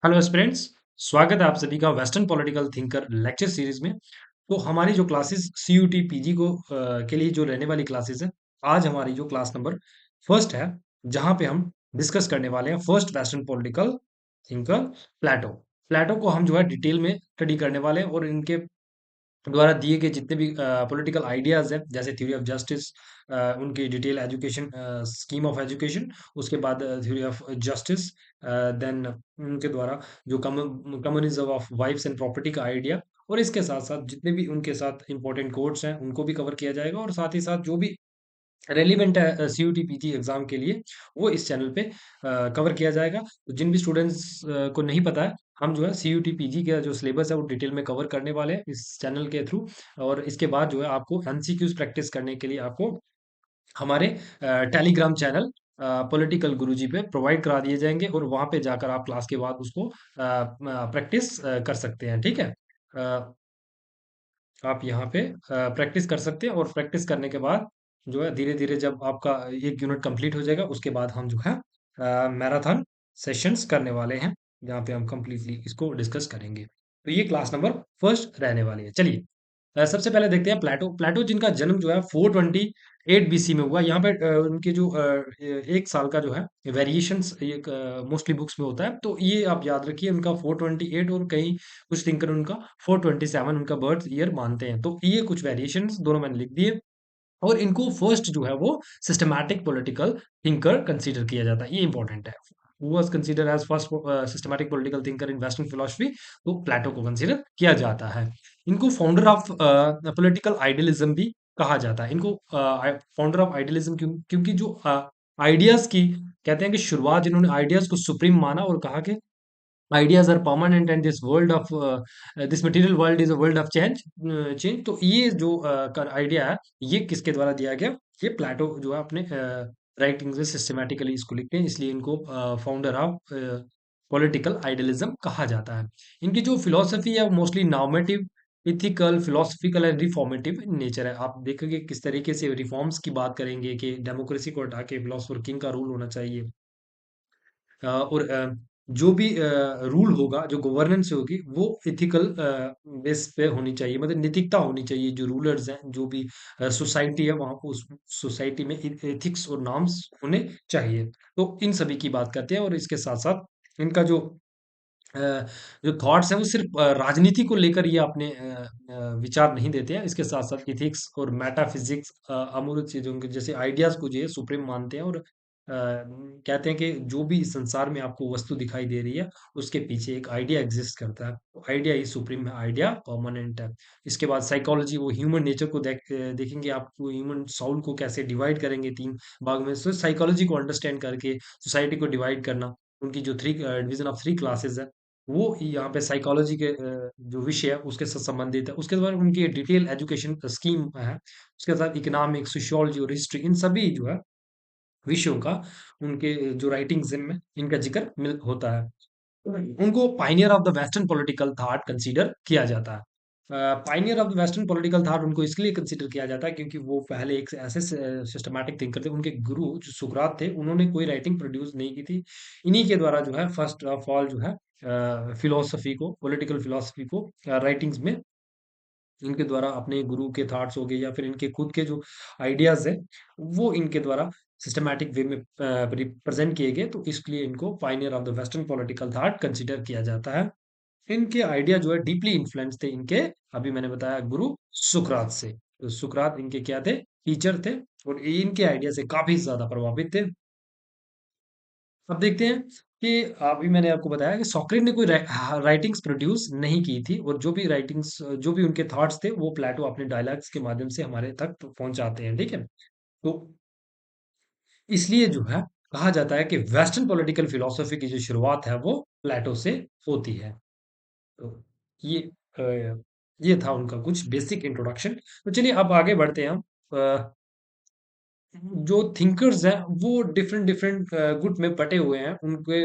Hello students. स्वागत है आप सभी का western political thinker lecture series में। तो हमारी जो क्लासेस सीयूटी पीजी को के लिए जो रहने वाली क्लासेस है, आज हमारी जो क्लास नंबर फर्स्ट है, जहां पे हम डिस्कस करने वाले हैं फर्स्ट वेस्टर्न पॉलिटिकल थिंकर प्लेटो। प्लेटो को हम जो है डिटेल में स्टडी करने वाले हैं और इनके द्वारा दिए गए जितने भी पॉलिटिकल आइडियाज हैं, जैसे थ्योरी ऑफ जस्टिस, उनकी detail education, scheme of education, उसके बाद थ्योरी ऑफ जस्टिस, देन उनके द्वारा जो communism of wives and property का आइडिया, और इसके साथ साथ जितने भी उनके साथ इंपॉर्टेंट कोट्स हैं उनको भी कवर किया जाएगा, और साथ ही साथ जो भी रेलिवेंट है सीयूटी पीजी एग्जाम के लिए, वो इस चैनल पे कवर किया जाएगा। तो जिन भी स्टूडेंट्स को नहीं पता है, हम जो है सीयूटी पीजी का जो सिलेबस है वो डिटेल में कवर करने वाले हैं इस चैनल के थ्रू। और इसके बाद जो है आपको एमसीक्यूज प्रैक्टिस करने के लिए आपको हमारे टेलीग्राम चैनल पॉलिटिकल गुरुजी पे प्रोवाइड करा दिए जाएंगे, और वहां पे जाकर आप क्लास के बाद उसको प्रैक्टिस कर सकते हैं। ठीक है। आप यहाँ पे प्रैक्टिस कर सकते हैं, और प्रैक्टिस करने के बाद जो है धीरे धीरे जब आपका एक यूनिट कंप्लीट हो जाएगा, उसके बाद हम जो है मैराथन सेशंस करने वाले हैं, जहाँ पे हम कंप्लीटली इसको डिस्कस करेंगे। तो ये क्लास नंबर फर्स्ट रहने वाली है। चलिए, सबसे पहले देखते हैं प्लेटो। प्लेटो जिनका जन्म जो है 428 बीसी में हुआ। यहाँ पे उनके जो एक साल का जो है वेरिएशंस एक मोस्टली बुक्स में होता है, तो ये आप याद रखिए, उनका 428, और कहीं कुछ थिंकर उनका 427 उनका बर्थ ईयर मानते हैं। तो ये कुछ वेरिएशंस दोनों मैंने लिख दिए। और इनको फर्स्ट जो है वो सिस्टमैटिक पॉलिटिकल थिंकर कंसीडर किया जाता है। ये इंपॉर्टेंट है। Who was considered as first systematic political thinker in Western philosophy? तो प्लेटो को कंसीडर किया जाता है। इनको फाउंडर ऑफ पॉलिटिकल आइडियलिज्म भी कहा जाता है। इनको फाउंडर ऑफ आइडियलिज्म क्योंकि जो आइडियाज की कहते हैं कि शुरुआत, जिन्होंने आइडियाज को सुप्रीम माना और कहा कि ideas are permanent and this world of this material world is a world of change। तो ये जो आइडिया है, ये किसके द्वारा दिया गया? ये प्लेटो जो है अपने राइटिंग्स में सिस्टमैटिकली इसको लिखते हैं, इसलिए इनको फाउंडर ऑफ पॉलिटिकल आइडियलिज्म कहा जाता है। इनकी जो फिलोसफी है वो mostly normative, ethical, philosophical and reformative nature है। आप देखेंगे किस तरीके से रिफॉर्म्स की बात करेंगे कि डेमोक्रेसी को हटा के फिलोसफर किंग का रूल होना चाहिए। और जो भी रूल होगा, जो गवर्नेंस होगी, वो इथिकल बेस पे होनी चाहिए, मतलब नैतिकता होनी चाहिए। जो रूलर्स हैं, जो भी सोसाइटी है, वहाँ उस सोसाइटी में एथिक्स और नॉर्म्स होने चाहिए। तो इन सभी की बात करते हैं, और इसके साथ साथ इनका अ, जो थॉट्स हैं वो सिर्फ राजनीति को लेकर ये अपने विचार नहीं देते हैं। इसके साथ साथ इथिक्स और मेटाफिजिक्स, अमूर्त चीजों के जैसे आइडियाज को जो है सुप्रीम मानते हैं, और कहते हैं कि जो भी इस संसार में आपको वस्तु दिखाई दे रही है, उसके पीछे एक आइडिया एग्जिस्ट करता है। तो आइडिया ही सुप्रीम है, आइडिया परमानेंट है। इसके बाद साइकोलॉजी, वो ह्यूमन नेचर को देखेंगे, आपको ह्यूमन साउल को कैसे डिवाइड करेंगे तीन भाग में। सो साइकोलॉजी को अंडरस्टैंड करके सोसाइटी को डिवाइड करना, उनकी जो three division of three classes है, वो यहाँ पे साइकोलॉजी के जो विषय है उसके साथ संबंधित है। उसके बाद उनकी डिटेल एजुकेशन स्कीम है। उसके साथ इकोनॉमिक्स, सोशियोलॉजी और हिस्ट्री, इन सभी जो है विषयों का उनके जो राइटिंग्स में इनका जिक्र मिल होता है। उनको pioneer of the western political thought consider किया जाता है। Pioneer of the western political thought उनको इसलिए कंसीडर किया जाता है क्योंकि वो पहले एक ऐसे सिस्टमैटिक थिंकर थे। उनके गुरु जो सुकरात थे, उन्होंने कोई राइटिंग प्रोड्यूस नहीं की थी। इन्हीं के द्वारा जो है फर्स्ट ऑफ ऑल जो है फिलोसफी को, पॉलिटिकल फिलोसफी को राइटिंग्स में इनके द्वारा, अपने गुरु के थॉट्स हो गए या फिर इनके खुद के जो आइडियाज है, वो इनके द्वारा सिस्टमैटिक वे में प्रेजेंट किए गए। तो इसलिए इनको pioneer of the western political thought consider किया जाता है। इनके आइडिया जो है डीपली इन्फ्लुएंस थे इनके, अभी मैंने बताया, गुरु सुकरात से। तो सुकरात इनके क्या थे? टीचर थे, और ये इनके आइडिया से काफी ज्यादा प्रभावित थे। अब देखते हैं कि अभी मैंने आपको बताया कि सॉक्रेट ने कोई राइटिंग्स प्रोड्यूस नहीं की थी, और जो भी राइटिंग्स, जो भी उनके थॉट्स थे, वो प्लेटो अपने डायलॉग्स के माध्यम से हमारे तक पहुंचाते हैं। ठीक है। तो इसलिए जो है कहा जाता है कि वेस्टर्न पॉलिटिकल फिलोसफी की जो शुरुआत है वो प्लेटो से होती है। तो ये ये था उनका कुछ बेसिक इंट्रोडक्शन। तो चलिए अब आगे बढ़ते हैं हम। अ, जो थिंकर्स हैं वो डिफरेंट डिफरेंट गुट में बटे हुए हैं। उनके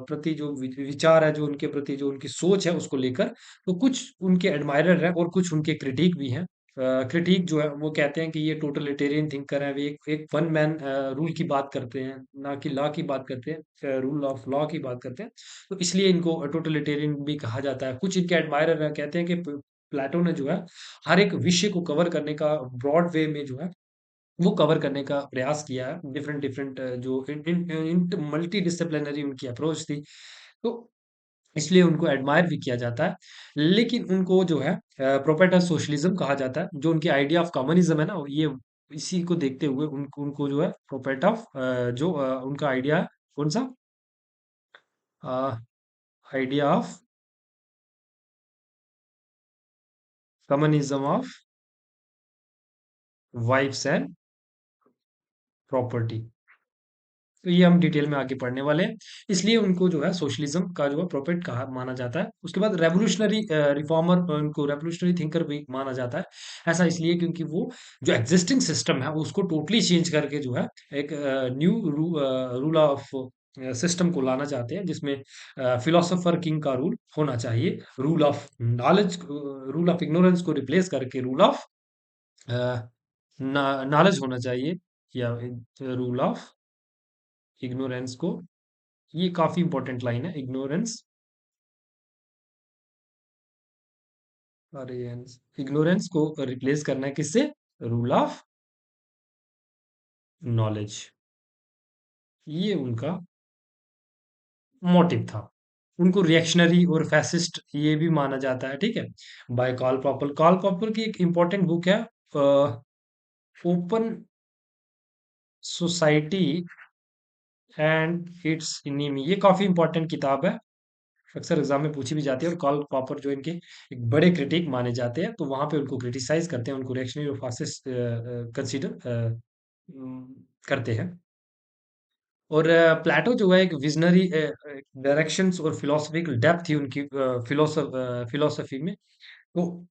प्रति जो विचार है, जो उनके प्रति जो उनकी सोच है उसको लेकर, तो कुछ उनके एडमायरर हैं और कुछ उनके क्रिटिक भी हैं। क्रिटिक जो है वो कहते हैं कि ये टोटलिटेरियन थिंकर है, वे एक वन मैन रूल की बात करते हैं, ना कि लॉ की बात करते हैं, रूल ऑफ लॉ की बात करते हैं। तो इसलिए इनको टोटलिटेरियन भी कहा जाता है। कुछ इनके एडमायरर हैं, कहते हैं कि प्लेटो ने जो है हर एक विषय को कवर करने का ब्रॉड वे में जो है वो कवर करने का प्रयास किया है। डिफरेंट डिफरेंट जो मल्टी डिसिप्लिनरी उनकी अप्रोच थी, तो इसलिए उनको एडमायर भी किया जाता है। लेकिन उनको जो है प्रोपेट ऑफ सोशलिज्म कहा जाता है। जो उनकी आइडिया ऑफ कम्युनिज्म है ना, ये इसी को देखते हुए उनको उनको जो है प्रोपेट ऑफ जो उनका आइडिया है, कौन सा idea of communism of wives and property. तो ये हम डिटेल में आगे पढ़ने वाले हैं। इसलिए उनको जो है सोशलिज्म का जो है प्रोपेट कहा माना जाता है। उसके बाद रेवोल्यूशनरी रिफॉर्मर, उनको रेवोल्यूशनरी थिंकर भी माना जाता है। ऐसा इसलिए क्योंकि वो जो एग्जिस्टिंग सिस्टम है उसको टोटली चेंज करके जो है एक न्यू रूल ऑफ सिस्टम को लाना चाहते हैं, जिसमें फिलोसोफर किंग का रूल होना चाहिए। Rule of knowledge, rule of ignorance को रिप्लेस करके रूल ऑफ नॉलेज होना चाहिए, या रूल ऑफ इग्नोरेंस को, ये काफी इंपॉर्टेंट लाइन है, इग्नोरेंस, अरे इग्नोरेंस को रिप्लेस करना है किससे, रूल ऑफ नॉलेज। ये उनका मोटिव था। उनको रिएक्शनरी और फैसिस्ट ये भी माना जाता है, ठीक है। By Karl Popper, Karl Popper की एक इंपॉर्टेंट बुक है open society and its enemy, ये काफी इंपॉर्टेंट किताब है। अक्सर एग्जाम में पूछी भी जाती है, और कार्ल पॉपर जो इनके एक बड़े क्रिटिक माने जाते हैं, तो वहां पे उनको क्रिटिसाइज करते हैं, उनको रिएक्शनरी और फासिस्ट कंसीडर करते हैं। और प्लेटो जो है एक विजनरी डायरेक्शंस और फिलोसफिकल डेप्थ थी उनकी फिलोसफी में। तो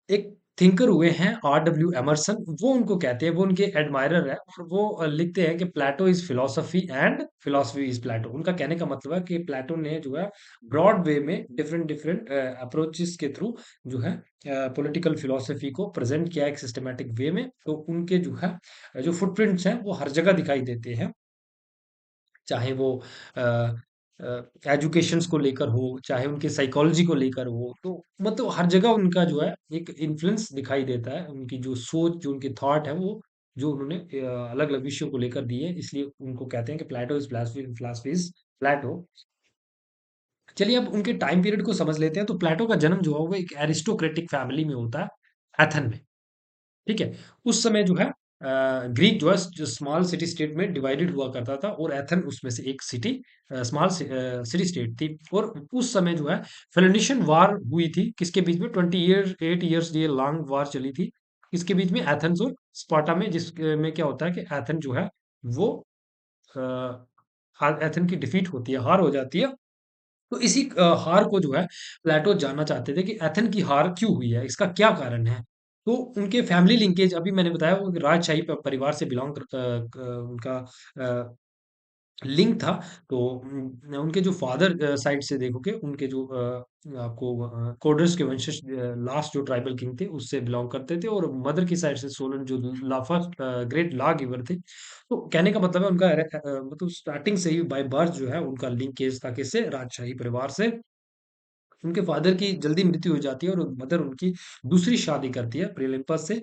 एक थिंकर हुए हैं R. W. एमर्सन, वो उनको कहते हैं, वो उनके एडमायरर है, और वो लिखते हैं कि Plato is philosophy and philosophy is Plato. उनका कहने का मतलब है कि प्लेटो ने जो है ब्रॉड वे में डिफरेंट डिफरेंट अप्रोचेस के थ्रू जो है पॉलिटिकल फिलोसफी को प्रेजेंट किया एक सिस्टमेटिक वे में। तो उनके जो है जो फुटप्रिंट्स हैं वो हर जगह दिखाई देते हैं, चाहे वो एजुकेशंस को लेकर हो, चाहे उनके साइकोलॉजी को लेकर हो, तो मतलब हर जगह उनका जो है एक इन्फ्लुएंस दिखाई देता है। उनकी जो सोच, जो उनके थॉट है, वो जो उन्होंने अलग अलग विषयों को लेकर दिए, इसलिए उनको कहते हैं कि Plato is philosophy, philosophy is प्लेटो। चलिए अब उनके टाइम पीरियड को समझ लेते हैं। तो प्लेटो का जन्म जो है वो एक एरिस्टोक्रेटिक फैमिली में होता है, एथन में, ठीक है। उस समय जो है ग्रीक जो है जो स्मॉल सिटी स्टेट में डिवाइडेड हुआ करता था, और एथन उसमें से एक सिटी, स्मॉल सिटी स्टेट थी। और उस समय जो है फेलिनिशियन वार हुई थी, किसके बीच में, 28 ईयर्स ये लॉन्ग वार चली थी। इसके बीच में एथेंस और स्पार्टा में, जिस में क्या होता है कि एथन जो है वो एथन की डिफीट होती है, हार हो जाती है। तो इसी हार को जो है प्लेटो जानना चाहते थे कि एथेन की हार क्यों हुई है, इसका क्या कारण है। तो उनके फैमिली लिंकेज, अभी मैंने बताया, वो राजशाही परिवार से बिलोंग करता, उनका लिंक था। तो उनके जो फादर साइड से देखोगे, उनके जो आपको कोडर्स के वंशज, लास्ट जो ट्राइबल किंग थे उससे बिलोंग करते थे, और मदर की साइड से सोलन जो फर्स्ट ग्रेट लॉ गिवर थे। तो कहने का मतलब है उनका मतलब स्टार्टिंग से ही बाय बर्थ जो है उनका लिंकेज था किससे, राजशाही परिवार से। उनके फादर की जल्दी मृत्यु हो जाती है, और मदर उनकी दूसरी शादी करती है प्रियलिम्पस से।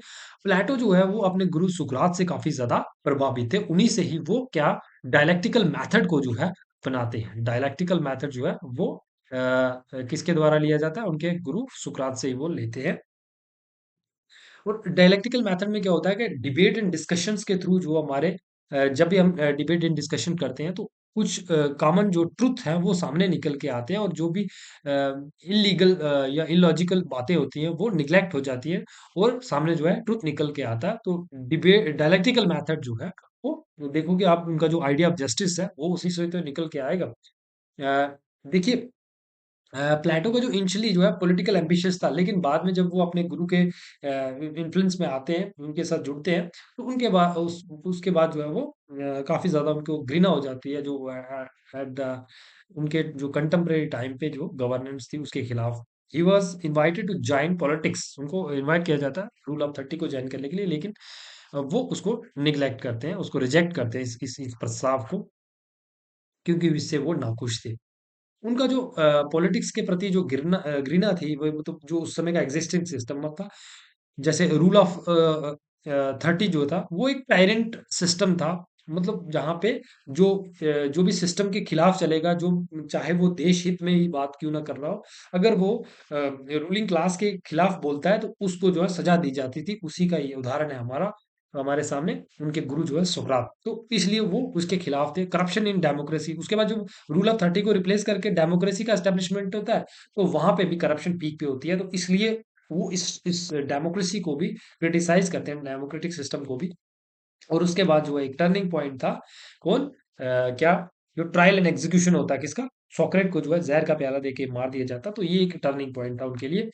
प्लेटो जो है वो अपने गुरु सुकरात से काफी ज्यादा प्रभावित थे, उन्हीं से ही वो क्या डायलैक्टिकल मेथड को जो है अपनाते हैं। डायलैक्टिकल मेथड जो है वो किसके द्वारा लिया जाता है, उनके गुरु सुकरात से ही वो लेते हैं। और डायलैक्टिकल मेथड में क्या होता है कि डिबेट एंड डिस्कशंस के थ्रू जो हमारे जब भी हम डिबेट एंड डिस्कशन करते हैं, तो कुछ कॉमन जो ट्रुथ है वो सामने निकल के आते हैं, और जो भी इलीगल या इलॉजिकल बातें होती हैं वो निग्लेक्ट हो जाती है, और सामने जो है ट्रुथ निकल के आता है। तो डिबेट डायलैक्टिकल मेथड जो है वो देखोगे आप, उनका जो आइडिया ऑफ जस्टिस है वो उसी से तो निकल के आएगा। देखिए प्लेटो का जो इनिशियली जो है पॉलिटिकल एम्बिशियस था, लेकिन बाद में जब वो अपने गुरु के इन्फ्लुएंस में आते हैं, उनके साथ जुड़ते हैं, तो उनके बाद उसके बाद जो है वो काफी ज्यादा उनको घृणा हो जाती है, जो एट द उनके जो कंटेम्परेरी टाइम पे जो गवर्नेंस थी उसके खिलाफ। He was invited to join politics, उनको इनवाइट किया जाता है रूल ऑफ 30 को जॉइन करने के लिए, लेकिन वो उसको निग्लेक्ट करते हैं, उसको रिजेक्ट करते हैं इस प्रस्ताव को, क्योंकि इससे वो नाखुश थे। उनका जो पॉलिटिक्स के प्रति जो घृणा थी, वो मतलब जो उस समय का एग्जिस्टिंग सिस्टम था, जैसे रूल ऑफ 30 जो था, वो एक टायरेंट सिस्टम था। मतलब जहाँ पे जो भी सिस्टम के खिलाफ चलेगा, जो चाहे वो देश हित में ही बात क्यों ना कर रहा हो, अगर वो रूलिंग क्लास के खिलाफ बोलता है तो उसको जो है सजा दी जाती थी। उसी का ये उदाहरण है हमारे सामने उनके गुरु जो है सुकरात। तो इसलिए वो उसके खिलाफ थे। करप्शन इन डेमोक्रेसी, उसके बाद जो रूल ऑफ 30 को रिप्लेस करके डेमोक्रेसी का एस्टेब्लिशमेंट होता है, तो वहां पे भी करप्शन पीक पे होती है। तो इसलिए वो इस डेमोक्रेसी को भी क्रिटिसाइज करते हैं, डेमोक्रेटिक सिस्टम को भी। और उसके बाद जो है एक टर्निंग पॉइंट था, कौन क्या, जो ट्रायल एंड एग्जीक्यूशन होता है किसका, सोक्रेट को जो है जहर का प्याला देके मार दिया जाता। तो ये एक टर्निंग पॉइंट था उनके लिए।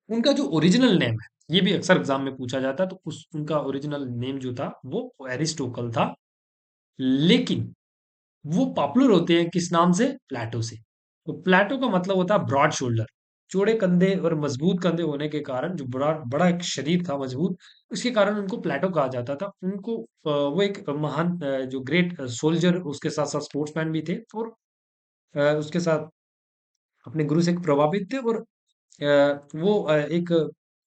उनका जो ओरिजिनल नेम है, ये भी अक्सर एग्जाम में पूछा जाता है, तो उस उनका ओरिजिनल नेम जो था वो एरिस्टोटल था। लेकिन वो पॉपुलर होते हैं किस नाम से, प्लेटो से। तो प्लेटो का मतलब होता है ब्रॉड शोल्डर, चौड़े कंधे और मजबूत कंधे होने के कारण, जो बड़ा बड़ा एक शरीर था मजबूत, उसके कारण उनको प्लेटो कहा जाता था। उनको वो एक महान जो ग्रेट सोल्जर, उसके साथ साथ स्पोर्ट्समैन भी थे, और उसके साथ अपने गुरु से प्रभावित थे। और वो एक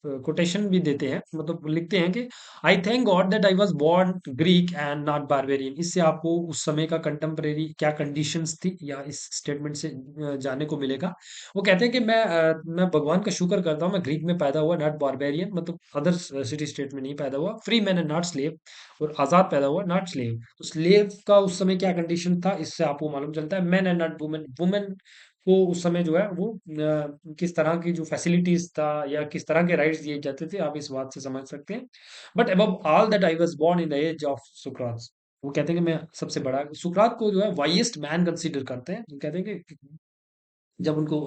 कोटेशन भी देते हैं, मतलब लिखते हैं कि I thank God that I was born Greek and not barbarian. इससे आपको उस समय का कंटेम्परेरी क्या कंडीशंस थी, या इस स्टेटमेंट से जानने को मिलेगा। वो कहते हैं कि मैं भगवान का शुक्र करता हूँ, मैं ग्रीक में पैदा हुआ, नॉट बारबेरियन, मतलब अदर सिटी स्टेट में नहीं पैदा हुआ, free man and not slave, और आजाद पैदा हुआ, नॉट स्लेव। तो स्लेव का उस समय क्या कंडीशन था, इससे आपको मालूम चलता है। Man and not women, women को उस समय जो है वो किस तरह की जो फैसिलिटीज था या किस तरह के राइट्स दिए जाते थे, आप इस बात से समझ सकते हैं। But above all that I was born in the age of सुकरात। वो कहते हैं कि मैं सबसे बड़ा, सुकरात को जो है वाइएस्ट मैन कंसीडर करते हैं। वो कहते हैं कि जब उनको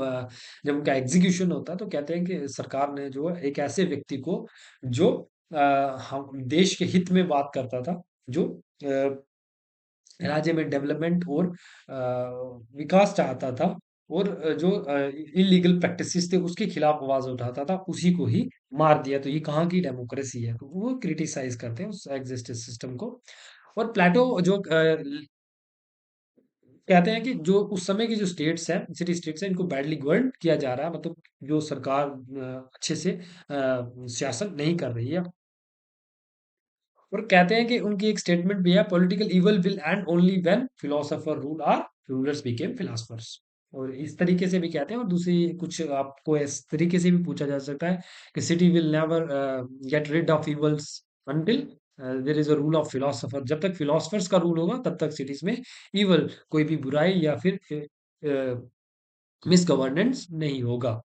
जब उनका एग्जीक्यूशन होता है, तो कहते हैं कि सरकार ने जो है एक ऐसे व्यक्ति को, जो हम देश के हित में बात करता था, जो राज्य में डेवलपमेंट और विकास चाहता था, और जो इलीगल प्रैक्टिसेस थे उसके खिलाफ आवाज उठाता था, उसी को ही मार दिया। तो ये कहाँ की डेमोक्रेसी है, तो वो क्रिटिसाइज करते हैं उस एग्जिस्टिंग सिस्टम को। और प्लेटो जो कहते हैं कि जो उस समय की जो स्टेट्स हैं, सिटी स्टेट्स हैं, इनको बैडली गवर्न किया जा रहा है, मतलब जो सरकार अच्छे से शासन नहीं कर रही है। और कहते हैं कि उनकी एक स्टेटमेंट भी है, political evil will end only when philosopher rule or rulers became philosophers. और इस तरीके से भी कहते हैं। और दूसरी कुछ आपको इस तरीके से भी पूछा जा सकता है कि city will never get rid of evils until there is a rule of philosopher. जब तक फिलोसफर्स का रूल होगा, तब तक सिटीज में इवल, कोई भी बुराई या फिर मिस गवर्नेंस नहीं होगा।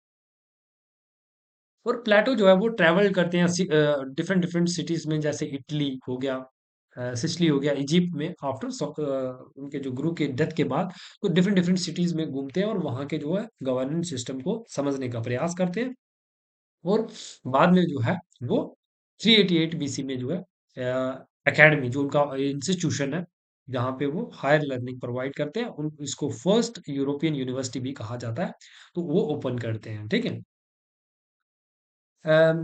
और प्लेटो जो है वो ट्रैवल करते हैं डिफरेंट डिफरेंट सिटीज में, जैसे इटली हो गया, सिसिली हो गया, इजिप्ट में, आफ्टर उनके जो गुरु के डेथ के बाद, तो डिफरेंट डिफरेंट सिटीज में घूमते हैं और वहाँ के जो है गवर्नेंस सिस्टम को समझने का प्रयास करते हैं। और बाद में जो है वो 388 बीसी में जो है एकेडमी, जो उनका इंस्टीट्यूशन है, जहाँ पे वो हायर लर्निंग प्रोवाइड करते हैं, उन इसको फर्स्ट यूरोपियन यूनिवर्सिटी भी कहा जाता है, तो वो ओपन करते हैं। ठीक है।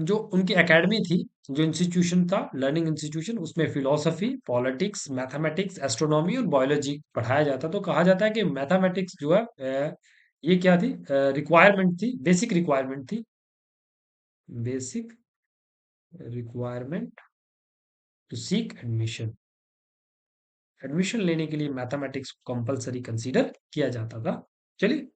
जो उनकी एकेडमी थी, जो इंस्टीट्यूशन था, लर्निंग इंस्टीट्यूशन, उसमें फिलोसफी, पॉलिटिक्स, मैथमेटिक्स, एस्ट्रोनॉमी और बायोलॉजी पढ़ाया जाता। तो कहा जाता है कि मैथमेटिक्स जो है ये क्या थी, रिक्वायरमेंट थी, बेसिक रिक्वायरमेंट थी, basic requirement to seek admission. Admission लेने के लिए मैथमेटिक्स को कंपलसरी कंसीडर किया जाता था। चलिए,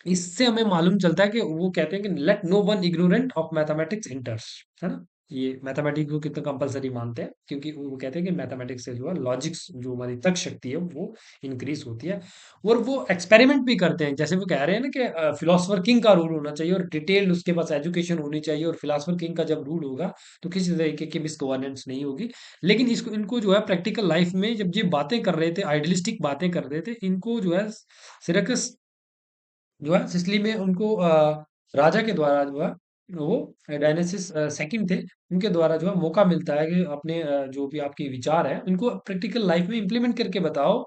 इससे हमें मालूम चलता है कि वो कहते हैं कि let no one ignorant of mathematics enters, है ना। ये मैथमेटिक्स को कितना कंपलसरी मानते हैं, क्योंकि वो कहते हैं कि मैथमेटिक्स से जो है लॉजिक्स, जो हमारी तर्क शक्ति है, वो इंक्रीज होती है। और वो एक्सपेरिमेंट भी करते हैं, जैसे वो कह रहे हैं ना कि फिलोसफर किंग का रूल होना चाहिए, और डिटेल्ड उसके पास एजुकेशन होनी चाहिए, और फिलोसफर किंग का जब रूल होगा, तो किसी तरीके की मिस गवर्नेंस नहीं होगी। लेकिन इसको इनको जो है प्रैक्टिकल लाइफ में जब ये बातें कर रहे थे, आइडियलिस्टिक बातें कर रहे थे, इनको जो है सिरकस जो है सिसिली में उनको राजा के द्वारा जो है वो डायनासिस सेकंड थे, उनके द्वारा जो है मौका मिलता है कि अपने जो भी आपके विचार है, उनको प्रैक्टिकल लाइफ में इम्प्लीमेंट करके बताओ।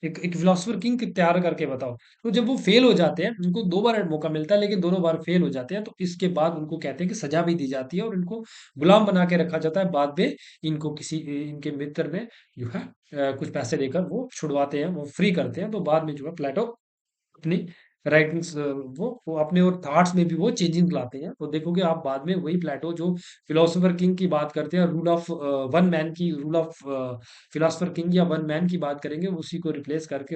एक फिलोसोफर किंग तैयार करके बताओ। तो जब वो फेल हो जाते हैं, उनको 2 बार मौका मिलता है लेकिन दोनों बार फेल हो जाते हैं, तो इसके बाद उनको कहते हैं कि सज़ा भी दी जाती है और इनको गुलाम बना के रखा जाता है। बाद में इनको किसी इनके मित्र ने जो है कुछ पैसे देकर वो छुड़वाते हैं, वो फ्री करते हैं। तो बाद में जो है प्लेटो अपनी राइटिंग्स वो अपने और थॉट्स में भी वो चेंजिंग लाते हैं। तो देखोगे आप बाद में वही प्लेटो जो फिलोसोफर किंग की बात करते हैं, रूल ऑफ वन मैन की, रूल ऑफ फिलोसोफर किंग या वन मैन की बात करेंगे, उसी को रिप्लेस करके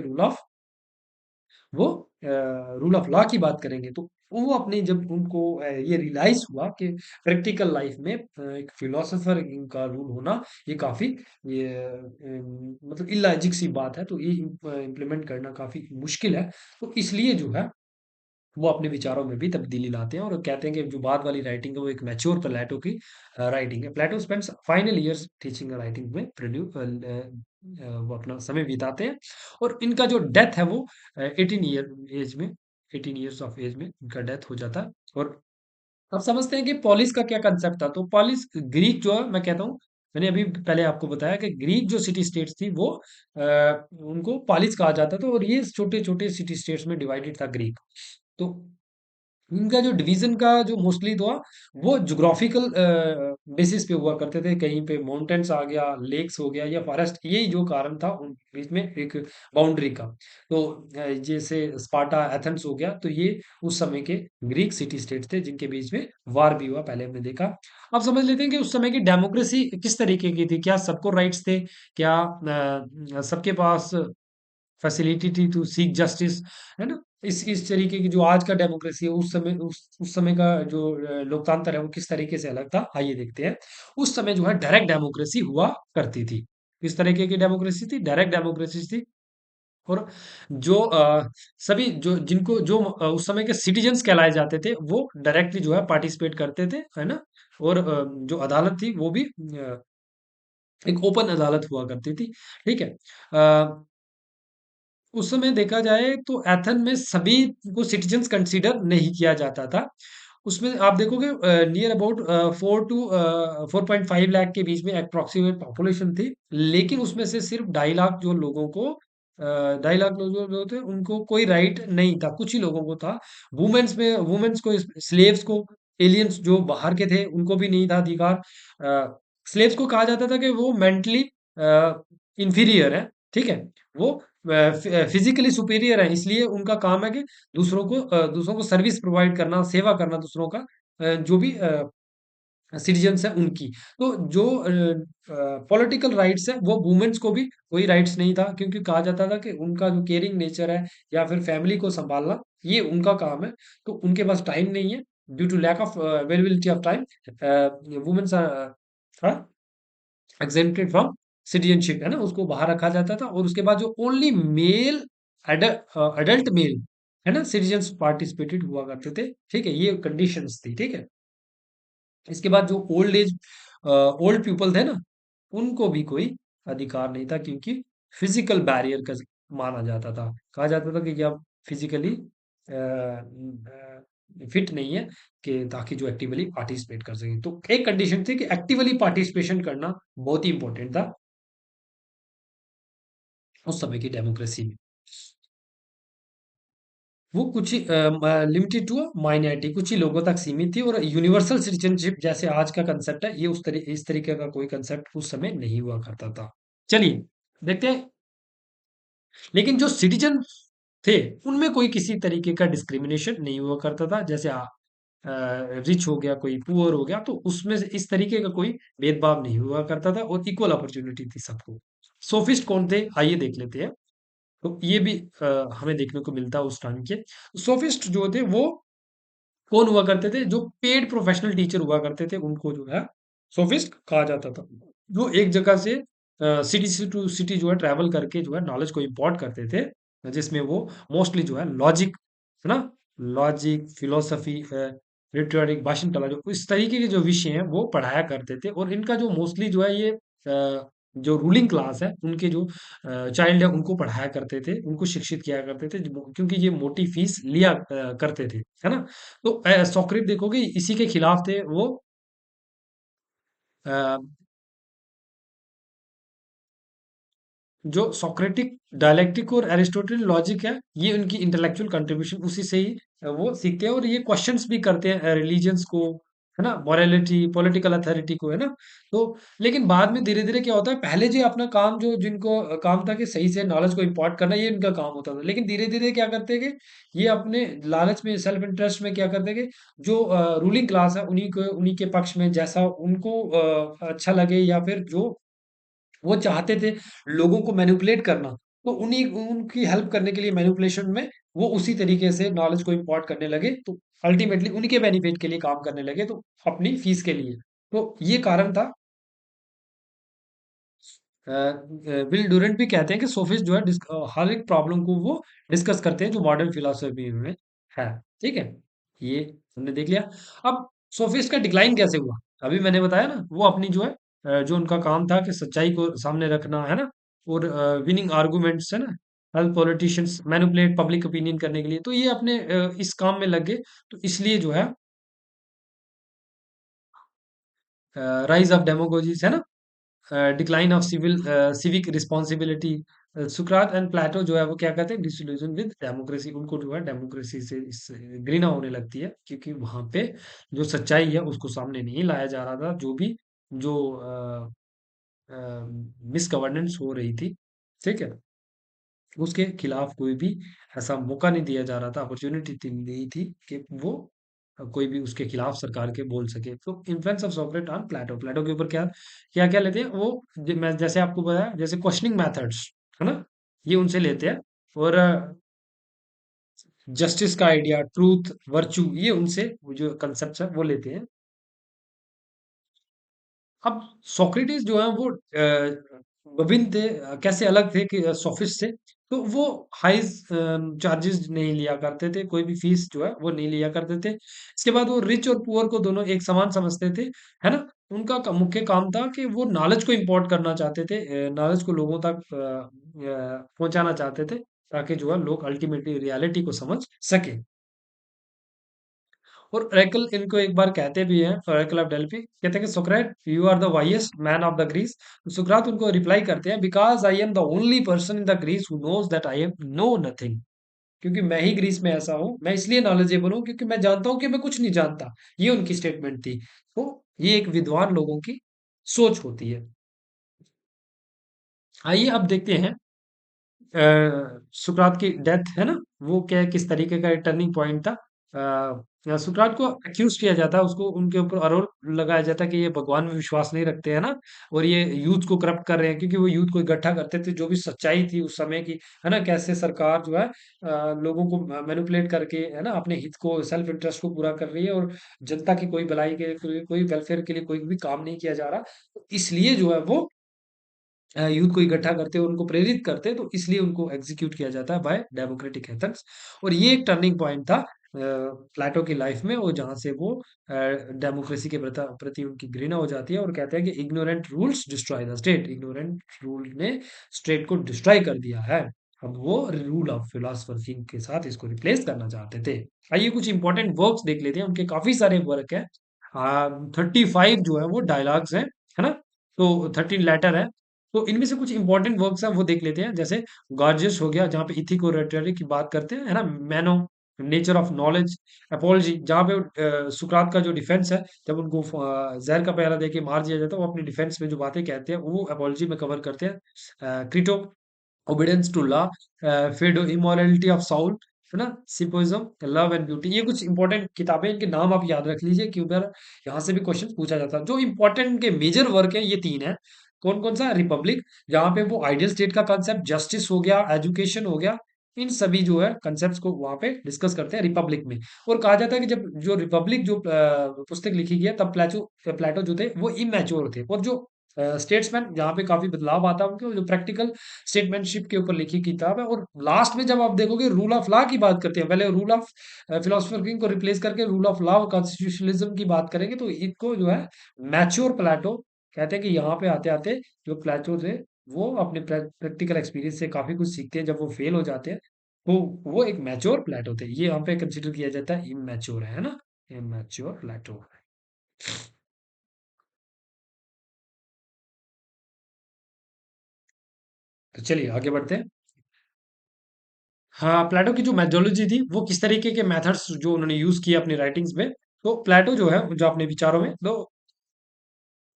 वो रूल ऑफ लॉ की बात करेंगे। तो वो अपनी जब उनको ये रियलाइज हुआ कि प्रैक्टिकल लाइफ में एक फिलोसोफर का रूल होना ये काफी ये मतलब इलॉजिक सी बात है, तो ये इम्प्लीमेंट करना काफी मुश्किल है। तो इसलिए जो है वो अपने विचारों में भी तब्दीली लाते हैं और कहते हैं कि जो बाद वाली राइटिंग है वो एक मैच्योर प्लेटो की राइटिंग है। Plato spends final years teaching writing में वो अपना समय बिताते हैं और इनका जो डेथ है वो 18 ईयर एज में 18 ईयर्स ऑफ एज में इनका डेथ हो जाता है। और अब समझते हैं कि पॉलिस का क्या कंसेप्ट था। तो पॉलिस ग्रीक जो है, मैं कहता हूँ, मैंने अभी पहले आपको बताया कि ग्रीक जो सिटी स्टेट्स थी वो उनको पॉलिस कहा जाता था और ये छोटे छोटे सिटी स्टेट्स में डिवाइडेड था ग्रीक। तो इनका जो डिवीजन का जो मोस्टली था वो ज्योग्राफिकल बेसिस पे हुआ करते थे। कहीं पे माउंटेन्स आ गया, लेक्स हो गया या फॉरेस्ट, यही जो कारण था उन बीच में एक बाउंड्री का। तो जैसे स्पार्टा एथेंस हो गया, तो ये उस समय के ग्रीक सिटी स्टेट्स थे जिनके बीच में वार भी हुआ, पहले हमने देखा। अब समझ लेते हैं कि उस समय की डेमोक्रेसी किस तरीके की थी। क्या सबको राइट्स थे? क्या सबके पास फैसिलिटी थी टू सीक जस्टिस, है ना? इस तरीके की जो आज का डेमोक्रेसी है, उस समय का जो लोकतंत्र है वो किस तरीके से अलग था, आइए देखते हैं। उस समय जो है डायरेक्ट डेमोक्रेसी हुआ करती थी। किस तरीके की डेमोक्रेसी थी? डायरेक्ट डेमोक्रेसी थी। और जो सभी जो जिनको जो उस समय के सिटीजन्स कहलाए जाते थे वो डायरेक्टली जो है पार्टिसिपेट करते थे, है ना? और जो अदालत थी वो भी एक ओपन अदालत हुआ करती थी। ठीक है। उस समय देखा जाए तो एथन में सभी को सिटीजन्स कंसीडर नहीं किया जाता था। उसमें आप देखोगे नियर अबाउट 4 टू 4.5 लाख के बीच में अप्रोक्सीमेट पॉपुलेशन थी। लेकिन उसमें से सिर्फ 2.5 लाख जो लोगों को 2.5 लाख लोग जो लोग थे उनको कोई राइट नहीं था, कुछ ही लोगों को था। वुमेन्स को, स्लेव्स को, एलियंस जो बाहर के थे उनको भी नहीं था अधिकार। स्लेव्स को कहा जाता था कि वो मेंटली इंफीरियर है। ठीक है। वो फिजिकली सुपीरियर है, इसलिए उनका काम है कि दूसरों को सर्विस प्रोवाइड करना, सेवा करना दूसरों का, जो भी सिटीजन्स है उनकी। तो जो पॉलिटिकल राइट्स है वो वुमेन्स को भी कोई राइट्स नहीं था, क्योंकि कहा जाता था कि उनका जो केयरिंग नेचर है या फिर फैमिली को संभालना ये उनका काम है। तो उनके पास टाइम नहीं है, due to lack of availability of time, womens are exempted from citizenship, है ना? उसको बाहर रखा जाता था। और उसके बाद जो ओनली मेल अडल्ट मेल, है ना, सिटीजन्स पार्टिसिपेटेड हुआ करते थे। ठीक है, ये कंडीशंस थी। ठीक है। इसके बाद जो ओल्ड पीपल थे ना, उनको भी कोई अधिकार नहीं था, क्योंकि फिजिकल बैरियर का माना जाता था। कहा जाता था कि ये आप फिजिकली फिट नहीं है कि ताकि जो एक्टिवली पार्टिसिपेट कर सके। तो एक कंडीशन थी कि एक्टिवली पार्टिसिपेशन करना बहुत ही इंपॉर्टेंट था उस समय की डेमोक्रेसी में। वो कुछ लिमिटेड टू माइनॉरिटी, कुछ ही लोगों तक सीमित थी। और यूनिवर्सल सिटीजनशिप जैसे आज का कंसेप्ट है, ये इस तरीके का कोई कंसेप्ट उस समय नहीं हुआ करता था। चलिए देखते हैं। लेकिन जो सिटीजन थे उनमें कोई किसी तरीके का डिस्क्रिमिनेशन नहीं हुआ करता था। जैसे रिच हो गया, कोई पुअर हो गया, तो उसमें से इस तरीके का कोई भेदभाव नहीं हुआ करता था और इक्वल अपॉर्चुनिटी थी सबको। सोफिस्ट कौन थे, आइए देख लेते हैं। तो ये भी हमें देखने को मिलता है उस टाइम के। सोफिस्ट जो थे वो कौन हुआ करते थे? जो पेड प्रोफेशनल टीचर हुआ करते थे उनको जो है सोफिस्ट कहा जाता था। जो एक जगह से सिटी से टू सिटी जो है ट्रैवल करके जो है नॉलेज को इम्पोर्ट करते थे, जिसमें वो मोस्टली जो है लॉजिक, है ना, लॉजिक, फिलोसफी, रिटोरिक, भाषण कला, जो इस तरीके के जो विषय हैं वो पढ़ाया करते थे। और इनका जो मोस्टली जो है ये जो रूलिंग क्लास है उनके जो चाइल्ड है उनको पढ़ाया करते थे, उनको शिक्षित किया करते थे, क्योंकि ये मोटी फीस लिया करते थे, है ना? तो सोक्रेट देखोगे इसी के खिलाफ थे वो। अ, जो सोक्रेटिक डायलेक्टिक और एरिस्टोटल लॉजिक है, ये उनकी इंटेलेक्चुअल कंट्रीब्यूशन उसी से ही वो सीखते हैं, और ये क्वेश्चंस भी करते हैं रिलीजन्स को, है ना, मॉरलिटी, पॉलिटिकल अथॉरिटी को, है ना। तो लेकिन बाद में धीरे धीरे क्या होता है, पहले जो अपना काम, जो जिनको काम था कि सही से नॉलेज को इम्पोर्ट करना, ये इनका काम होता था, लेकिन धीरे धीरे क्या करते हैं कि ये अपने लालच में, सेल्फ इंटरेस्ट में क्या करते हैं कि जो रूलिंग क्लास है उन्हीं के पक्ष में, जैसा उनको अच्छा लगे, या फिर जो वो चाहते थे लोगों को मैनिपुलेट करना, तो उन्हीं उनकी हेल्प करने के लिए मैनिपुलेशन में वो उसी तरीके से नॉलेज को इम्पोर्ट करने लगे, तो अल्टीमेटली उनके बेनिफिट के लिए काम करने लगे, तो अपनी फीस के लिए। तो ये कारण था। विल डूरेंट भी कहते हैं कि सोफिस्ट जो है हर एक प्रॉब्लम को वो डिस्कस करते हैं जो मॉडर्न फिलोसफी में है। ठीक है, ये हमने देख लिया। अब सोफिस्ट का डिक्लाइन कैसे हुआ, अभी मैंने बताया ना, वो अपनी जो है जो उनका काम था कि सच्चाई को सामने रखना, है ना, और विनिंग आर्गुमेंट्स, है ना, help politicians manipulate public opinion करने के लिए, तो ये अपने इस काम में लग गए। तो इसलिए जो है राइज ऑफ डेमोगोजीज, है ना, decline of civic responsibility. Sukrat and प्लेटो जो है वो क्या कहते हैं, डिसइल्यूजन विद डेमोक्रेसी, उनको जो है डेमोक्रेसी से इस घृणा होने लगती है, क्योंकि वहां पे जो सच्चाई है उसको सामने नहीं लाया जा रहा था, जो भी जो मिस गवर्नेंस हो रही थी, ठीक है, उसके खिलाफ कोई भी ऐसा मौका नहीं दिया जा रहा था, अपॉर्चुनिटी नहीं थी कि वो कोई भी उसके खिलाफ सरकार के बोल सके। तो इन्फ्लुएंस ऑफ सोक्रेट ऑन प्लेटो, प्लेटो के ऊपर क्या क्या क्या लेते हैं वो, मैं जैसे आपको बताया, जैसे क्वेश्चनिंग मेथड्स, है ना, ये उनसे लेते हैं, और जस्टिस का आइडिया, ट्रूथ, वर्च्यू, ये उनसे वो जो कंसेप्ट है वो लेते हैं। अब सोक्रेटिस जो है वो विभिन्न थे, कैसे अलग थे कि सोफिस्ट से, तो वो हाई चार्जेस नहीं लिया करते थे, कोई भी फीस जो है वो नहीं लिया करते थे। इसके बाद वो रिच और पुअर को दोनों एक समान समझते थे, है ना। उनका मुख्य काम था कि वो नॉलेज को इम्पोर्ट करना चाहते थे, नॉलेज को लोगों तक पहुंचाना चाहते थे, ताकि जो है लोग अल्टीमेटली रियलिटी को समझ सके। और ओरेकल इनको एक बार कहते भी हैं, ओरेकल ऑफ डेल्फी, कहते हैं कि सुकरात you are the wisest man of the Greece. सुकरात उनको रिप्लाई करते हैं, because I am the only person in the Greece who knows that I am know nothing. क्योंकि मैं ही ग्रीस में ऐसा हूं, मैं इसलिए नॉलेजेबल हूं क्योंकि मैं जानता हूं कि मैं कुछ नहीं जानता। ये उनकी स्टेटमेंट थी। तो ये एक विद्वान लोगों की सोच होती है। आइए अब देखते हैं सुकरात की डेथ, है ना, वो क्या किस तरीके का टर्निंग पॉइंट था। सुकरात को अक्यूज किया जाता है, उसको उनके ऊपर आरोप लगाया जाता है कि ये भगवान में विश्वास नहीं रखते हैं ना, और ये यूथ को करप्ट कर रहे हैं, क्योंकि वो यूथ को इकट्ठा करते थे, जो भी सच्चाई थी उस समय की, है ना, कैसे सरकार जो है लोगों को मैनिपुलेट करके, है ना, अपने हित को, सेल्फ इंटरेस्ट को पूरा कर रही है, और जनता की कोई भलाई के लिए, कोई वेलफेयर के लिए कोई भी काम नहीं किया जा रहा। तो इसलिए जो है वो यूथ को इकट्ठा करते हैं, उनको प्रेरित करते हैं, तो इसलिए उनको एग्जीक्यूट किया जाता है बाय डेमोक्रेटिक एथम्स। और ये एक टर्निंग पॉइंट था प्लेटो की लाइफ में, और जहां से वो डेमोक्रेसी के प्रति उनकी घृणा हो जाती है, और कहते हैं कि ignorant rules destroy the state, ignorant rule ने स्टेट को डिस्ट्रॉय कर दिया है। अब वो रूल ऑफ फिलोसफर किंग के साथ इसको रिप्लेस करना चाहते थे। आइए कुछ इंपॉर्टेंट वर्क्स देख लेते हैं, उनके काफी सारे वर्क है। 35 जो है वो डायलॉग्स हैं, है ना, तो 13 लेटर है। तो इनमें से कुछ इंपॉर्टेंट वर्क्स हैं वो देख लेते हैं, जैसे गॉर्जियस हो गया, जहाँ पे इथिक और रेटोरिक की बात करते हैं, है ना, मैनो, नेचर ऑफ नॉलेज, अपोलॉजी, जहाँ पे सुकरात का जो डिफेंस है, जब उनको जहर का प्याला देके मार दिया जाता है, वो अपनी डिफेंस में जो बातें कहते हैं वो अपोलॉजी में कवर करते हैं। Crito, obedience to law, Phaedo, immortality of soul, है ना, सिम्पोजिज्म, लव एंड ब्यूटी, ये कुछ इंपॉर्टेंट किताबें, इनके नाम आप याद रख लीजिए, क्योंकि उधर यहाँ से भी क्वेश्चन पूछा जाता है। जो इंपॉर्टेंट के मेजर वर्क है ये तीन है। कौन कौन सा, रिपब्लिक, जहाँ पे वो आइडियल स्टेट का कंसेप्ट, जस्टिस हो गया, एजुकेशन हो गया, इन सभी जो है कंसेप्ट को वहां पे डिस्कस करते हैं रिपब्लिक में। और कहा जाता है कि जब जो रिपब्लिक जो पुस्तक लिखी गई है, तब प्लेटो जो थे वो इमेच्योर थे, और जो स्टेट्समैन, जहाँ पे काफी बदलाव आता है उनके, जो प्रैक्टिकल स्टेटमेंटशिप के ऊपर लिखी किताब है। और लास्ट में जब आप देखोगे रूल ऑफ लॉ की बात करते हैं, पहले रूल ऑफ फिलोसफर किंग को रिप्लेस करके रूल ऑफ लॉ और कॉन्स्टिट्यूशनलिज्म की बात करेंगे, तो इनको जो है मैच्योर प्लेटो कहते हैं। कि यहाँ पे आते आते जो प्लेटो थे वो अपने प्रैक्टिकल एक्सपीरियंस से काफी कुछ सीखते हैं, जब वो फेल हो जाते हैं, तो वो एक मैच्योर प्लेटो थे। ये यहाँ पे कंसिडर किया जाता है इमेच्योर, है ना, इमेच्योर प्लेटो। तो चलिए आगे बढ़ते हैं। हाँ, प्लेटो की जो मेथोडोलॉजी थी वो किस तरीके के मेथड्स जो उन्होंने यूज किए अपनी राइटिंग्स में। तो प्लेटो जो है जो अपने विचारों में, तो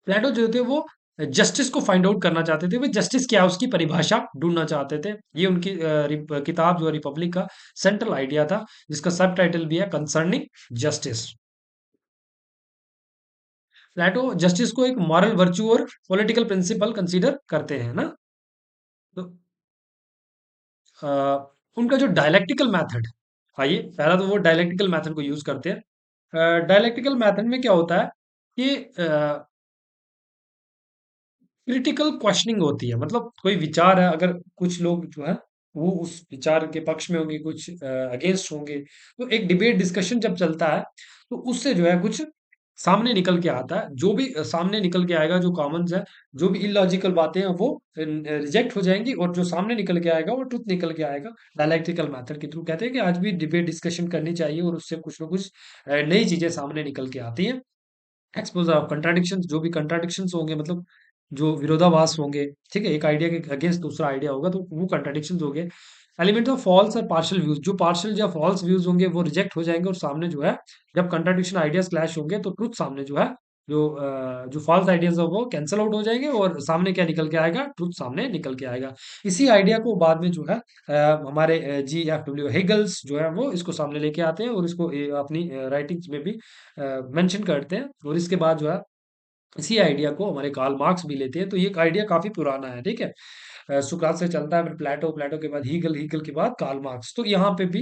प्लेटो जो थे वो जस्टिस को फाइंड आउट करना चाहते थे। वे जस्टिस क्या है उसकी परिभाषा ढूंढना चाहते थे। ये उनकी किताब जो है रिपब्लिक का सेंट्रल आइडिया था, जिसका सब टाइटल भी है कंसर्निंग जस्टिस। प्लेटो जस्टिस को एक मॉरल वर्च्यू और पॉलिटिकल प्रिंसिपल कंसीडर करते हैं ना। तो अ, उनका जो डायलेक्टिकल मेथड, आइए पहला तो वो डायलेक्टिकल मेथड को यूज करते हैं। डायलेक्टिकल मेथड में क्या होता है कि क्रिटिकल क्वेश्चनिंग होती है। मतलब कोई विचार है, अगर कुछ लोग जो है वो उस विचार के पक्ष में होंगे, कुछ अगेंस्ट होंगे, तो एक डिबेट डिस्कशन जब चलता है तो उससे जो है कुछ सामने निकल के आता है। जो भी सामने निकल के आएगा, जो कॉमन है, जो भी इलॉजिकल बातें हैं वो रिजेक्ट हो जाएंगी, और जो सामने निकल के आएगा वो ट्रुथ निकल के आएगा। डायलैक्टिकल मेथड के थ्रू कहते हैं कि आज भी डिबेट डिस्कशन करनी चाहिए, और उससे कुछ ना कुछ नई चीजें सामने निकल के आती हैं। एक्सपोज ऑफ कंट्राडिक्शंस, जो भी कंट्राडिक्शंस होंगे, मतलब जो विरोधाभास होंगे, ठीक है, एक आइडिया के अगेंस्ट दूसरा आइडिया होगा, तो वो कंट्राडिक्शंस हो गए। एलिमेंट ऑफ फॉल्स और पार्शियल व्यूज, जो पार्शियल या फॉल्स व्यूज होंगे वो रिजेक्ट हो जाएंगे, और सामने जो है जब कंट्राडिक्शन आइडियाज क्लैश होंगे तो ट्रुथ सामने जो है, जो फॉल्स आइडियाज है वो कैंसल आउट हो जाएंगे, और सामने क्या निकल के आएगा, ट्रुथ सामने निकल के आएगा। इसी आइडिया को बाद में जो है हमारे G.F.W. हेगल्स जो है वो इसको सामने लेके आते हैं, और इसको अपनी राइटिंग्स में भी मेंशन करते हैं। और इसके बाद जो है इसी आइडिया को हमारे कार्ल मार्क्स भी लेते हैं। तो ये आइडिया काफी पुराना है, ठीक है। सुकरात से चलता है, फिर प्लेटो, प्लेटो के बाद हीगल, हीगल के बाद कार्ल मार्क्स। तो यहाँ पे भी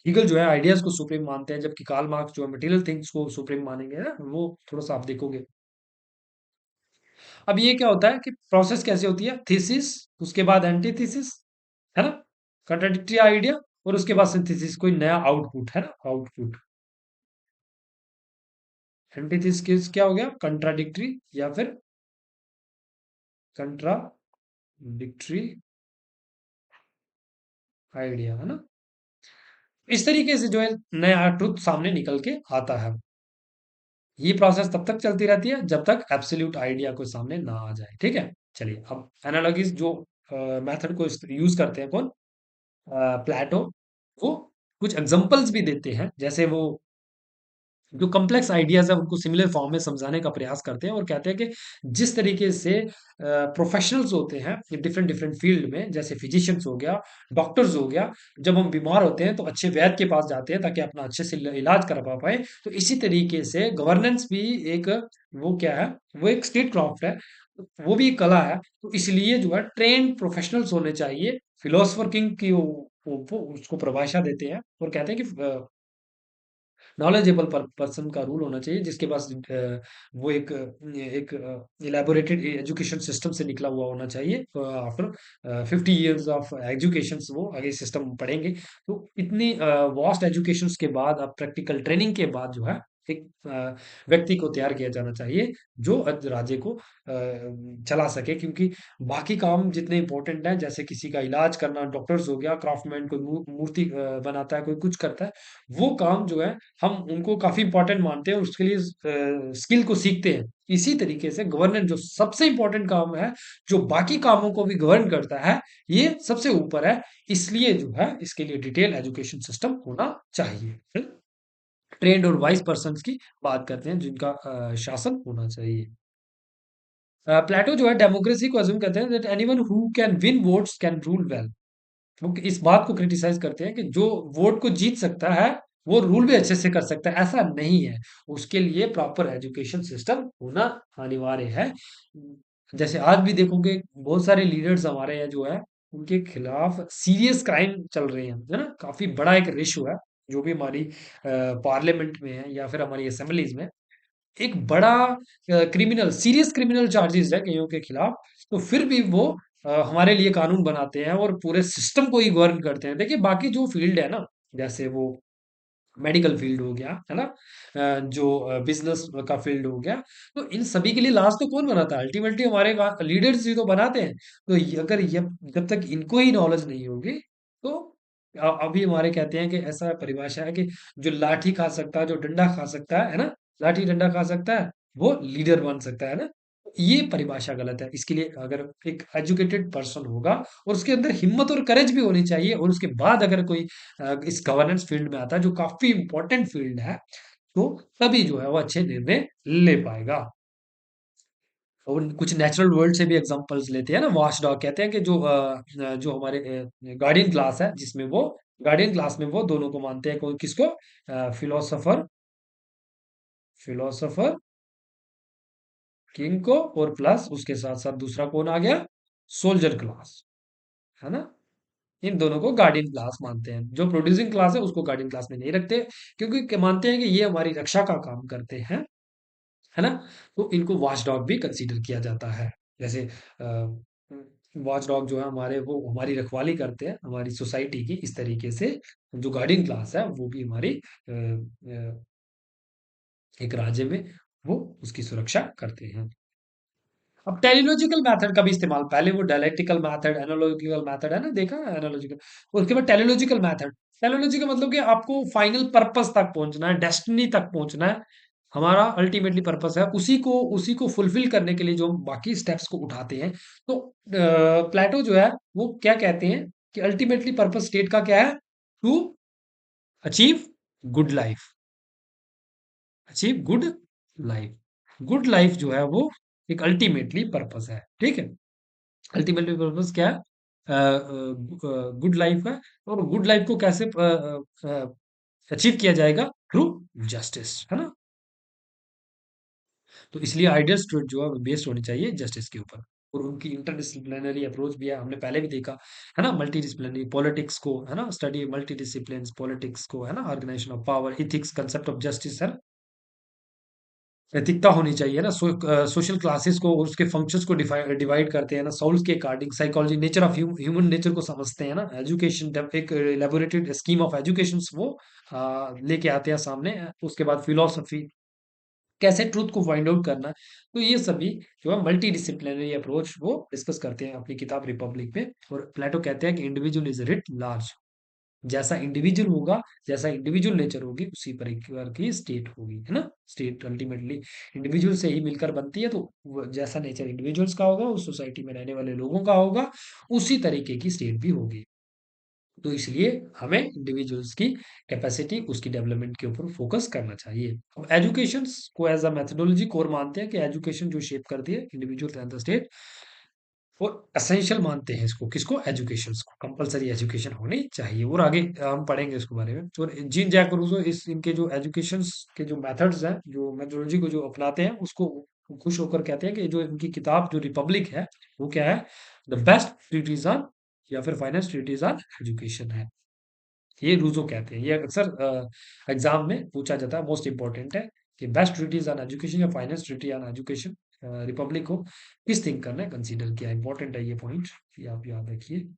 हीगल जो है आइडियाज को सुप्रीम मानते हैं, जबकि कार्ल मार्क्स जो है मटेरियल थिंग्स को सुप्रीम मानेंगे ना, वो थोड़ा सा आप देखोगे। अब ये क्या होता है कि प्रोसेस कैसे होती है, थीसिस, उसके बाद एंटीथीसिस, है ना, कंट्राडिक्टरी आइडिया, और उसके बाद सिंथेसिस, कोई नया आउटपुट, है ना, आउटपुट। एंटीथीसिस क्या हो गया, कंट्राडिक्टरी या फिर कंट्राडिक्टरी आइडिया, है ना। इस तरीके से जो है नया ट्रुथ सामने निकल के आता है। ये प्रोसेस तब तक चलती रहती है जब तक एब्सोल्यूट आइडिया को सामने ना आ जाए, ठीक है। चलिए अब एनालॉजीज जो मेथड को यूज करते हैं कौन, प्लेटो, वो कुछ एग्जांपल्स भी देते हैं, जैसे वो जो कॉम्प्लेक्स आइडियाज है उनको सिमिलर फॉर्म में समझाने का प्रयास करते हैं, और कहते हैं कि जिस तरीके से प्रोफेशनल्स होते हैं डिफरेंट डिफरेंट फील्ड में, जैसे फिजिशियंस हो गया, डॉक्टर्स हो गया, जब हम बीमार होते हैं तो अच्छे वैद्य के पास जाते हैं ताकि अपना अच्छे से इलाज करवा पाए। तो इसी तरीके से गवर्नेंस भी एक, वो क्या है, वो एक स्टेट क्राफ्ट है, वो भी एक कला है। तो इसलिए जो है ट्रेंड प्रोफेशनल्स होने चाहिए। फिलोसफर किंग की वो उसको परिभाषा देते हैं, और कहते हैं कि नॉलेजेबल पर्सन का रूल होना चाहिए, जिसके पास वो एक इलेबोरेटेड एजुकेशन सिस्टम से निकला हुआ होना चाहिए। आफ्टर 50 years ऑफ एजुकेशन वो आगे सिस्टम पढ़ेंगे। तो इतनी वास्ट एजुकेशन के बाद, अब प्रैक्टिकल ट्रेनिंग के बाद जो है एक व्यक्ति को तैयार किया जाना चाहिए, जो राज्य को चला सके। क्योंकि बाकी काम जितने इंपॉर्टेंट हैं, जैसे किसी का इलाज करना, डॉक्टर्स हो गया, क्राफ्टमैन कोई मूर्ति बनाता है, कोई कुछ करता है, वो काम जो है हम उनको काफी इंपॉर्टेंट मानते हैं, और उसके लिए स्किल को सीखते हैं। इसी तरीके से गवर्नेंस जो सबसे इंपॉर्टेंट काम है, जो बाकी कामों को भी गवर्न करता है, ये सबसे ऊपर है। इसलिए जो है इसके लिए डिटेल एजुकेशन सिस्टम होना चाहिए। ट्रेंड और वाइस पर्सन की बात करते हैं, जिनका शासन होना चाहिए। प्लेटो जो है डेमोक्रेसी को अज्यूम करते हैं that anyone who can win votes can rule well. वो इस बात को क्रिटिसाइज करते हैं कि जो वोट को जीत सकता है वो रूल भी अच्छे से कर सकता है, ऐसा नहीं है। उसके लिए प्रॉपर एजुकेशन सिस्टम होना अनिवार्य है। जैसे आज भी देखोगे बहुत सारे लीडर्स हमारे हैं जो है, उनके खिलाफ सीरियस क्राइम चल रहे हैं, है ना, काफी बड़ा एक रेशो है। जो भी हमारी पार्लियामेंट में है या फिर हमारी असेंबलीज में एक बड़ा क्रिमिनल, सीरियस क्रिमिनल चार्जेस है कईयों के खिलाफ, तो फिर भी वो हमारे लिए कानून बनाते हैं और पूरे सिस्टम को ही गवर्न करते हैं। देखिए बाकी जो फील्ड है ना, जैसे वो मेडिकल फील्ड हो गया, है ना, जो बिजनेस का फील्ड हो गया, तो इन सभी के लिए लाज तो कौन बनाता है, अल्टीमेटली हमारे लीडर्स ही तो बनाते हैं। तो अगर ये जब तक इनको ही नॉलेज नहीं होगी, तो अभी हमारे कहते हैं कि ऐसा परिभाषा है कि जो लाठी खा सकता है, जो डंडा खा सकता है ना, लाठी डंडा खा सकता है, वो लीडर बन सकता है ना। तो ये परिभाषा गलत है। इसके लिए अगर एक एजुकेटेड पर्सन होगा और उसके अंदर हिम्मत और करेज भी होनी चाहिए, और उसके बाद अगर कोई इस गवर्नेंस फील्ड में आता है जो काफी इंपॉर्टेंट फील्ड है, तो तभी जो है वो अच्छे निर्णय ले पाएगा। और कुछ नेचुरल वर्ल्ड से भी एग्जांपल्स लेते हैं ना, वॉच डॉग कहते हैं कि जो हमारे गार्डियन क्लास है, जिसमें वो गार्डियन क्लास में वो दोनों को मानते हैं, किसको, फिलोसोफर फिलोसोफर किंग को, और प्लस उसके साथ साथ दूसरा कौन आ गया, सोल्जर क्लास, है ना। इन दोनों को गार्डियन क्लास मानते हैं। जो प्रोड्यूसिंग क्लास है उसको गार्डियन क्लास में नहीं रखते, क्योंकि मानते हैं कि ये हमारी रक्षा का काम करते हैं, है ना। तो इनको वॉच डॉग भी कंसीडर किया जाता है। जैसे वॉच डॉग जो है हमारे, वो हमारी रखवाली करते हैं हमारी सोसाइटी की, इस तरीके से जो गार्डियन क्लास है वो भी हमारी एक राज्य में वो उसकी सुरक्षा करते हैं। अब टेलिलॉजिकल मेथड का भी इस्तेमाल, पहले वो डायलेक्टिकल मेथड, एनालॉजिकल मेथड है ना, देखा एनालॉजिकल, उसके बाद टेलिलॉजिकल मेथड। टेलिलॉजी का मतलब कि आपको फाइनल पर्पस तक पहुंचना है, डेस्टिनी तक पहुंचना है, हमारा अल्टीमेटली पर्पस है, उसी को फुलफिल करने के लिए जो हम बाकी स्टेप्स को उठाते हैं। तो प्लेटो जो है वो क्या कहते हैं कि अल्टीमेटली पर्पस स्टेट का क्या है, to achieve good life, achieve good life. Good life जो है वो एक अल्टीमेटली पर्पस है, ठीक है। अल्टीमेटली पर्पस क्या है, गुड लाइफ है। और गुड लाइफ को कैसे अचीव किया जाएगा, थ्रू जस्टिस, है ना। तो इसलिए आइडियल स्टूडेंट जो है बेस्ड होनी चाहिए जस्टिस के ऊपर। और उनकी इंटरडिसिप्लिनरी अप्रोच भी है, हमने पहले भी देखा, है ना। मल्टी डिसिप्लिनरी पॉलिटिक्स को, है ना, स्टडी मल्टी डिसिप्लिन पॉलिटिक्स को, है ना, organisation of power, ethics, concept of justice, है ना। नैतिकता होनी चाहिए ना। सोशल क्लासेस को और उसके फंक्शंस को डिवाइड करते हैं ना, सोल्स के according, psychology, nature of human nature को समझते हैं ना। एजुकेशन एक एलेबोरेटेड स्कीम ऑफ एजुकेशन वो लेके आते हैं सामने। उसके बाद फिलोसफी, कैसे ट्रूथ को फाइंड आउट करना है। तो ये सभी जो है मल्टी डिसिप्लिनरी अप्रोच वो डिस्कस करते हैं अपनी किताब रिपब्लिक में। और प्लेटो कहते हैं कि इंडिविजुअल इज रिट लार्ज, जैसा इंडिविजुअल होगा, जैसा इंडिविजुअल नेचर होगी, उसी प्रकार की स्टेट होगी, है ना। स्टेट अल्टीमेटली इंडिविजुअल से ही मिलकर बनती है, तो जैसा नेचर इंडिविजुअल्स का होगा, उस सोसाइटी में रहने वाले लोगों का होगा, उसी तरीके की स्टेट भी होगी। तो इसलिए हमें इंडिविजुअल्स की कैपेसिटी, उसकी डेवलपमेंट के ऊपर फोकस करना चाहिए। अब एजुकेशन को एज अ मेथोडोलॉजी कोर मानते हैं कि एजुकेशन जो शेप करती है इंडिविजुअल एंड द स्टेट, वो एसेंशियल मानते हैं इसको, किसको, एजुकेशन को, कंपलसरी एजुकेशन होनी चाहिए। और आगे हम पढ़ेंगे इसके बारे में। और जीन जैक रूसो इस इनके जो एजुकेशन के जो मेथड्स हैं, जो मेथोडोलॉजी को जो अपनाते हैं, उसको खुश होकर कहते हैं कि जो इनकी किताब जो रिपब्लिक है, वो क्या है, द बेस्ट ट्रीटीज ऑन, या फिर फाइनेंस ट्रीटीज ऑन एजुकेशन है। ये रूजो कहते हैं। ये अक्सर एग्जाम में पूछा जाता है, मोस्ट इंपॉर्टेंट है कि बेस्ट ट्रीटीज ऑन एजुकेशन या finance treaty on education, Republic को किस थिंकर ने कंसीडर किया। इंपॉर्टेंट है ये पॉइंट, ये आप याद रखिए।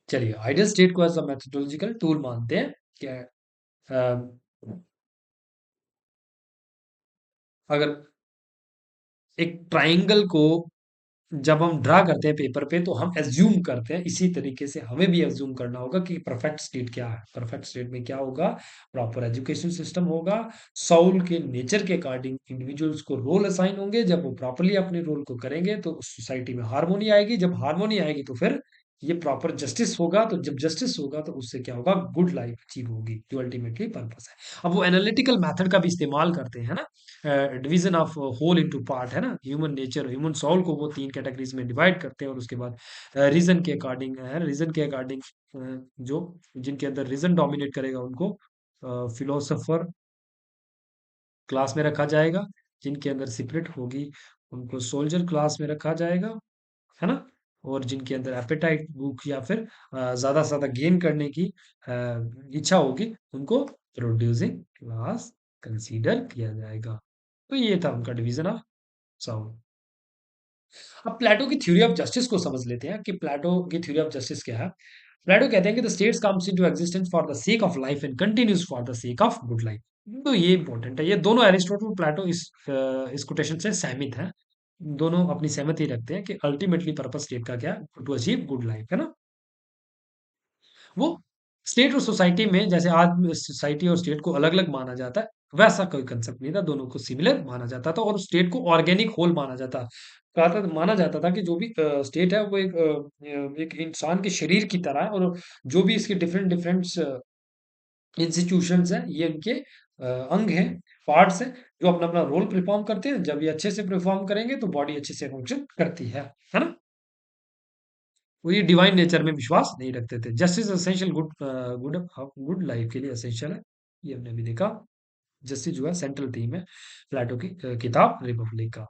चलिए, आइडियल स्टेट को एज अ मेथोडोलॉजिकल टूल मानते हैं क्या, अगर एक ट्राइंगल को जब हम ड्रा करते हैं पेपर पे, तो हम एज्यूम करते हैं, इसी तरीके से हमें भी एज्यूम करना होगा कि परफेक्ट स्टेट क्या है। परफेक्ट स्टेट में क्या होगा, प्रॉपर एजुकेशन सिस्टम होगा, सोल के नेचर के अकॉर्डिंग इंडिविजुअल्स को रोल असाइन होंगे, जब वो प्रॉपरली अपने रोल को करेंगे तो सोसाइटी में हार्मोनी आएगी, जब हार्मोनी आएगी तो फिर ये प्रॉपर जस्टिस होगा, तो जब जस्टिस होगा तो उससे क्या होगा, गुड लाइफ अचीव होगी, जो अल्टीमेटली पर्पस है। अब वो एनालिटिकल मेथड का भी इस्तेमाल करते हैं ना, division of whole into part, है ना। ह्यूमन नेचर, ह्यूमन सोल को वो तीन कैटेगरीज में डिवाइड करते हैं, और उसके बाद रीजन के अकॉर्डिंग, है, रीजन के अकॉर्डिंग जो जिनके अंदर रीजन डोमिनेट करेगा उनको फिलोसोफर क्लास में रखा जाएगा, जिनके अंदर सिपरेट होगी उनको सोल्जर क्लास में रखा जाएगा, है ना। और जिनके अंदर एपेटाइट भूख या फिर ज्यादा से ज्यादा गेन करने की इच्छा होगी, उनको प्रोड्यूसिंग क्लास कंसीडर किया जाएगा। तो ये था उनका डिवीजन ऑफ साउंड। अब प्लेटो की थ्योरी ऑफ जस्टिस को समझ लेते हैं कि प्लेटो की थ्योरी ऑफ जस्टिस क्या है। प्लेटो कहते हैं कि the states comes into existence for the sake of life and continues for the sake of good life. तो ये इंपॉर्टेंट है, ये दोनों एरिस्टोटल और प्लेटो इस कोटेशन से सहमत है। दोनों अपनी सहमति रखते हैं कि अल्टीमेटली पर्पस स्टेट का क्या, टू अचीव गुड लाइफ, है ना। वो स्टेट और सोसाइटी में जैसे आज सोसाइटी और स्टेट को अलग-अलग माना जाता है, वैसा कोई कंसेप्ट नहीं था, दोनों को सिमिलर माना जाता था और स्टेट को ऑर्गेनिक होल माना जाता। कहा था माना जाता था कि जो भी स्टेट है वो एक इंसान के शरीर की तरह है और जो भी इसके डिफरेंट डिफरेंट इंस्टीट्यूशंस हैं, ये उनके अंग हैं, पार्ट्स हैं, जो अपना-अपना रोल परफॉर्म करते हैं। जब ये अच्छे से परफॉर्म करेंगे तो बॉडी अच्छे से फंक्शन करती है ना? वो ये डिवाइन नेचर में विश्वास नहीं रखते थे। जस्टिस एसेंशियल गुड लाइफ के लिए एसेंशियल है। ये हमने अभी देखा। जस्टिस जो है सेंट्रल थीम है प्लेटो की किताब रिपब्लिक का।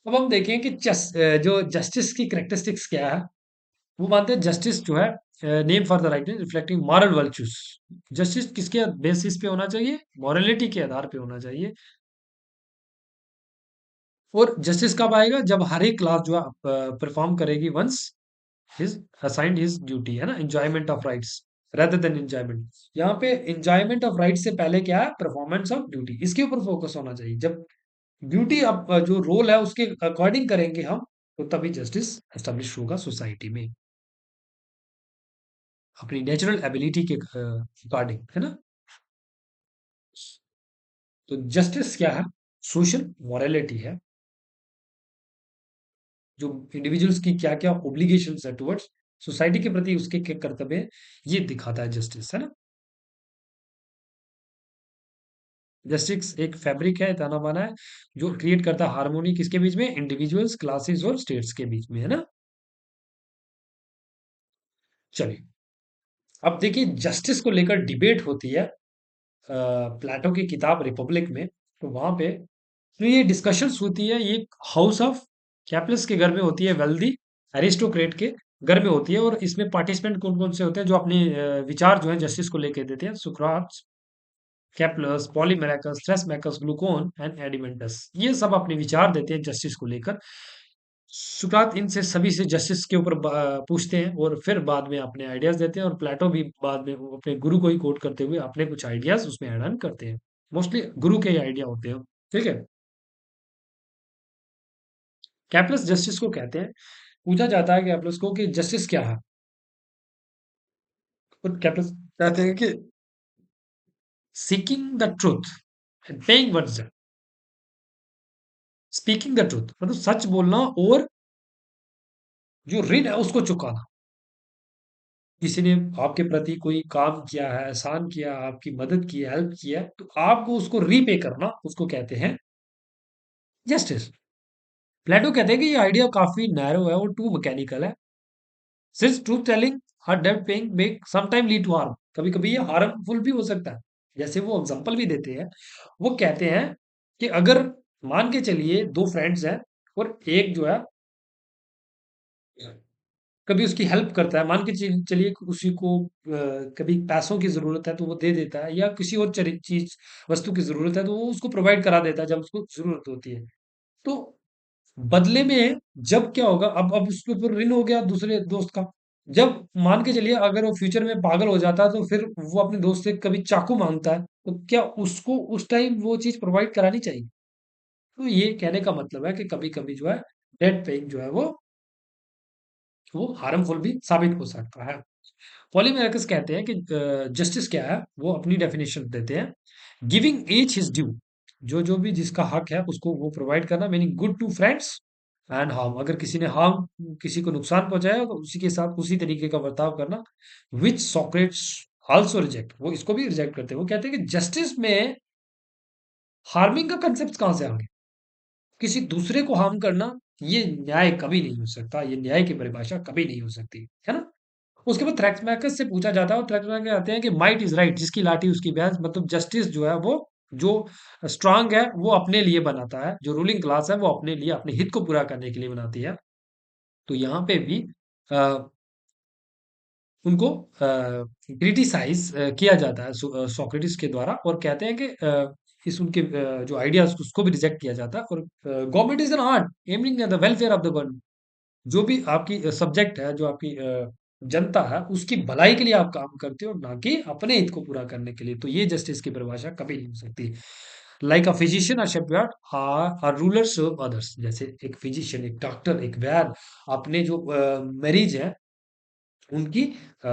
अब हम देखें कि जो जस्टिस की कैरेक्टरिस्टिक्स क्या है। वो मानते हैं जस्टिस जो है name for the right reflecting moral virtues. Justice किसके बेसिस पे होना चाहिए? मॉरलिटी के आधार पे होना चाहिए। और जस्टिस कब आएगा? जब हर एक क्लास जो है परफॉर्म करेगी one's his assigned his duty, है ना? Enjoyment of rights rather than enjoyment. यहाँ पे एंजॉयमेंट ऑफ राइट से पहले क्या है? परफॉर्मेंस ऑफ ड्यूटी, इसके ऊपर फोकस होना चाहिए। जब ड्यूटी अब जो रोल है उसके अकॉर्डिंग करेंगे हम, तो तभी जस्टिस एस्टेब्लिश होगा सोसाइटी में, अपनी नेचुरल एबिलिटी के अकॉर्डिंग, है ना? तो जस्टिस क्या है? सोशल मॉरलिटी है, जो इंडिविजुअल्स की क्या क्या ओब्लिगेशंस है टुवर्ड्स सोसाइटी के प्रति उसके क्या कर्तव्य है, ये दिखाता है जस्टिस, है ना? जस्टिस एक फैब्रिक है, ताना बाना है, जो क्रिएट करता है हार्मोनी किसके बीच में? इंडिविजुअल्स, क्लासेस और स्टेट्स के बीच में, है ना? चलिए, अब देखिए जस्टिस को लेकर डिबेट होती है प्लेटो की किताब रिपब्लिक में। तो वहां पे तो ये डिस्कशंस होती है, ये हाउस ऑफ कैपलस के घर में होती है, वेल्दी एरिस्टोक्रेट के घर में होती है। और इसमें पार्टिसिपेंट कौन कौन से होते हैं जो अपने विचार जो है जस्टिस को लेके देते हैं? सुक्राट्स, कैपलस, पॉलीमेरेकस, थ्रेसमैकस, ग्लूकोन एंड एडिमेंटस, ये सब अपने विचार देते हैं जस्टिस को लेकर। सुकरात इनसे सभी से जस्टिस के ऊपर पूछते हैं और फिर बाद में अपने आइडियाज देते हैं। और प्लेटो भी बाद में वो अपने गुरु को ही कोट करते हुए अपने कुछ आइडियाज उसमें ऐड ऑन करते हैं। मोस्टली गुरु के ही आइडिया होते हैं, ठीक है। कैपलस जस्टिस को कहते हैं। पूछा जाता है कैपलस को कि जस्टिस क्या है? और कैपलस कहते हैं कि seeking the truth and paying one's, speaking the truth मतलब सच बोलना और जो ऋण है उसको चुकाना। किसी ने आपके प्रति कोई काम किया है, एहसान किया, आपकी मदद की है, हेल्प किया है, तो आपको उसको रीपे करना, उसको कहते हैं जस्टिस। प्लेटो कहते हैं कि ये आइडिया काफी नैरो है और टू मैकेनिकल है। Since truth telling or debt paying make sometime lead to harm, कभी कभी ये हार्मफुल भी हो सकता है। जैसे वो एग्जांपल भी देते हैं। वो कहते हैं कि अगर मान के चलिए दो फ्रेंड्स हैं और एक जो है कभी उसकी हेल्प करता है, मान के चलिए कि उसी को कभी पैसों की ज़रूरत है तो वो दे देता है, या किसी और चीज़ वस्तु की ज़रूरत है तो वो उसको प्रोवाइड करा देता है जब उसको ज़रूरत होती है। तो बदले में जब क्या होगा, अब उसके ऊपर ऋण हो गया दूसरे दोस्त का। जब मान के चलिए अगर वो फ्यूचर में पागल हो जाता है तो फिर वो अपने दोस्त से कभी चाकू माँगता है, तो क्या उसको उस टाइम वो चीज़ प्रोवाइड करानी चाहिए? तो ये कहने का मतलब है कि कभी-कभी जो है डेट पेइंग जो है वो हार्मफुल भी साबित हो सकता है। पॉलीमेरिकस कहते हैं कि जस्टिस क्या है? वो अपनी डेफिनेशन देते हैं। गिविंग ईच हिज ड्यू, जो जो भी जिसका हक है उसको वो प्रोवाइड करना, meaning good to friends and harm, अगर किसी ने हार्म किसी को नुकसान पहुंचाया तो उसी के साथ उसी तरीके का बर्ताव करना। विच सॉक्रेट्स आल्सो रिजेक्ट, वो इसको भी रिजेक्ट करते हैं। वो कहते हैं कि जस्टिस में हार्मिंग का कंसेप्ट कहाँ से आ गया? किसी दूसरे को हार्म करना, ये न्याय कभी नहीं हो सकता, ये न्याय की परिभाषा कभी नहीं हो सकती, है ना? उसके बाद थ्रैक्समैकस से पूछा जाता है और थ्रैक्समैकस कहते हैं कि माइट इज राइट, जिसकी लाठी उसकी भैंस, मतलब जस्टिस जो है वो जो स्ट्रांग है वो अपने लिए बनाता है, जो रूलिंग क्लास है वो अपने लिए अपने हित को पूरा करने के लिए बनाती है। तो यहाँ पे भी अ, उनको क्रिटिसाइज किया जाता है सोक्रेटिस के द्वारा, और कहते हैं कि इस उनके जो आइडियाज उसको भी रिजेक्ट किया जाता है। और government is an art aiming at the welfare of the government, जो भी आपकी सब्जेक्ट है, जो आपकी जनता है, उसकी भलाई के लिए आप काम करते हो, ना कि अपने हित को पूरा करने के लिए। तो ये जस्टिस की परिभाषा कभी नहीं हो सकती। लाइक अ फिजिशियन और शेफगार्ड आर रूलर सर्व अदर्स, जैसे एक फिजिशियन, एक डॉक्टर, एक वैद्य अपने जो मरीज है उनकी अ,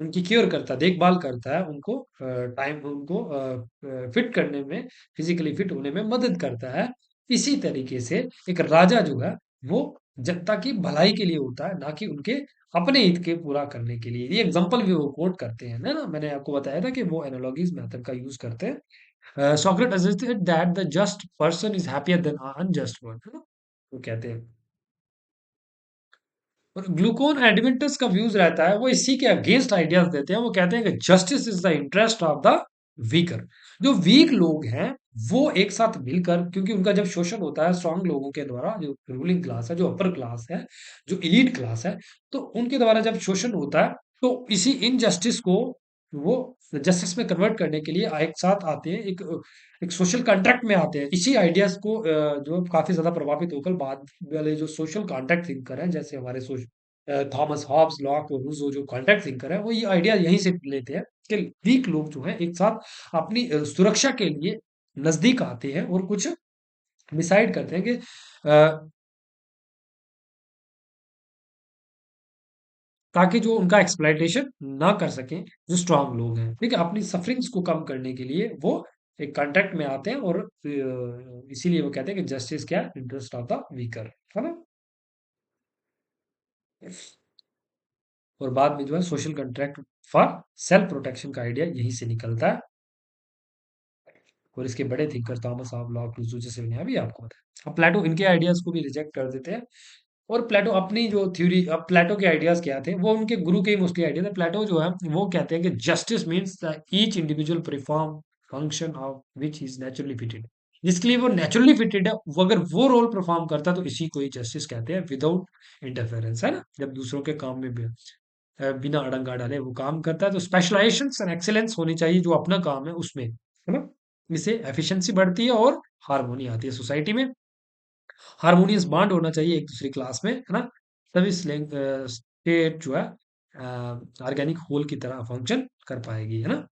उनकी केयर करता है, देखभाल करता है, उनको टाइम उनको फिट करने में, फिजिकली फिट होने में मदद करता है। इसी तरीके से एक राजा जो है वो जनता की भलाई के लिए होता है, ना कि उनके अपने हित के पूरा करने के लिए। ये एग्जांपल भी वो कोट करते हैं, है ना? मैंने आपको बताया था कि वो एनालॉजीज मेथड का यूज करते हैं। Socrates suggested that the just person is happier than an unjust one, है ना? वो कहते हैं। और ग्लूकोन एडवेंटस का व्यूज रहता है, वो इसी के अगेंस्ट आइडियाज देते हैं। वो कहते हैं कि justice is the interest of the weaker. जो वीक लोग हैं वो एक साथ मिलकर, क्योंकि उनका जब शोषण होता है स्ट्रांग लोगों के द्वारा, जो रूलिंग क्लास है, जो अपर क्लास है, जो इलीट क्लास है, तो उनके द्वारा जब शोषण होता है, तो इसी इनजस्टिस को वो जस्टिस में कन्वर्ट करने के लिए एक साथ आते हैं, एक एक सोशल कॉन्ट्रैक्ट में आते हैं। इसी आइडियाज को जो काफी ज्यादा प्रभावित होकर बाद वाले जो सोशल कॉन्ट्रैक्ट थिंकर हैं, जैसे हमारे थॉमस हॉब्स, लॉक और रूसो, जो कॉन्ट्रैक्ट थिंकर है, वो ये आइडिया यहीं से लेते हैं कि वीक लोग जो है एक साथ अपनी सुरक्षा के लिए नजदीक आते हैं और कुछ डिसाइड करते हैं कि ताकि जो उनका एक्सप्लॉइटेशन ना कर सकें जो स्ट्रांग लोग हैं, ठीक है, अपनी सफरिंग्स को कम करने के लिए वो एक कॉन्ट्रैक्ट में आते हैं। और इसीलिए वो कहते हैं कि जस्टिस क्या, इंटरेस्ट ऑफ द वीकर, है ना? और बाद में जो है social contract for self protection का आइडिया यहीं से निकलता है। और इसके बड़े thinker Thomas Hobbes Locke, Rousseau, जैसे मैंने अभी आपको बताया। अब प्लेटो इनके आइडियाज को भी रिजेक्ट कर देते हैं। और प्लेटो अपनी जो थ्योरी, अब प्लेटो के आइडियाज क्या थे, वो उनके गुरु के ही मोस्टली आइडिया थे। प्लेटो जो है वो कहते हैं कि justice means the each individual perform function of which is naturally fitted. जिसके लिए वो नेचुरली फिटेड है, वो अगर वो रोल परफॉर्म करता है तो इसी को ही जस्टिस कहते हैं, विदाउट इंटरफेरेंस, है ना? जब दूसरों के काम में भी बिना अड़ंगा डाले वो काम करता है, तो स्पेशलाइजेशन एंड एक्सेलेंस होनी चाहिए जो अपना काम है उसमें, है ना? इससे एफिशिएंसी बढ़ती है और हार्मोनी आती है सोसाइटी में। हार्मोनियस बॉन्ड होना चाहिए एक दूसरी क्लास में, है ना? तभी स्टेट जो है ऑर्गेनिक होल की तरह फंक्शन कर पाएगी, है ना?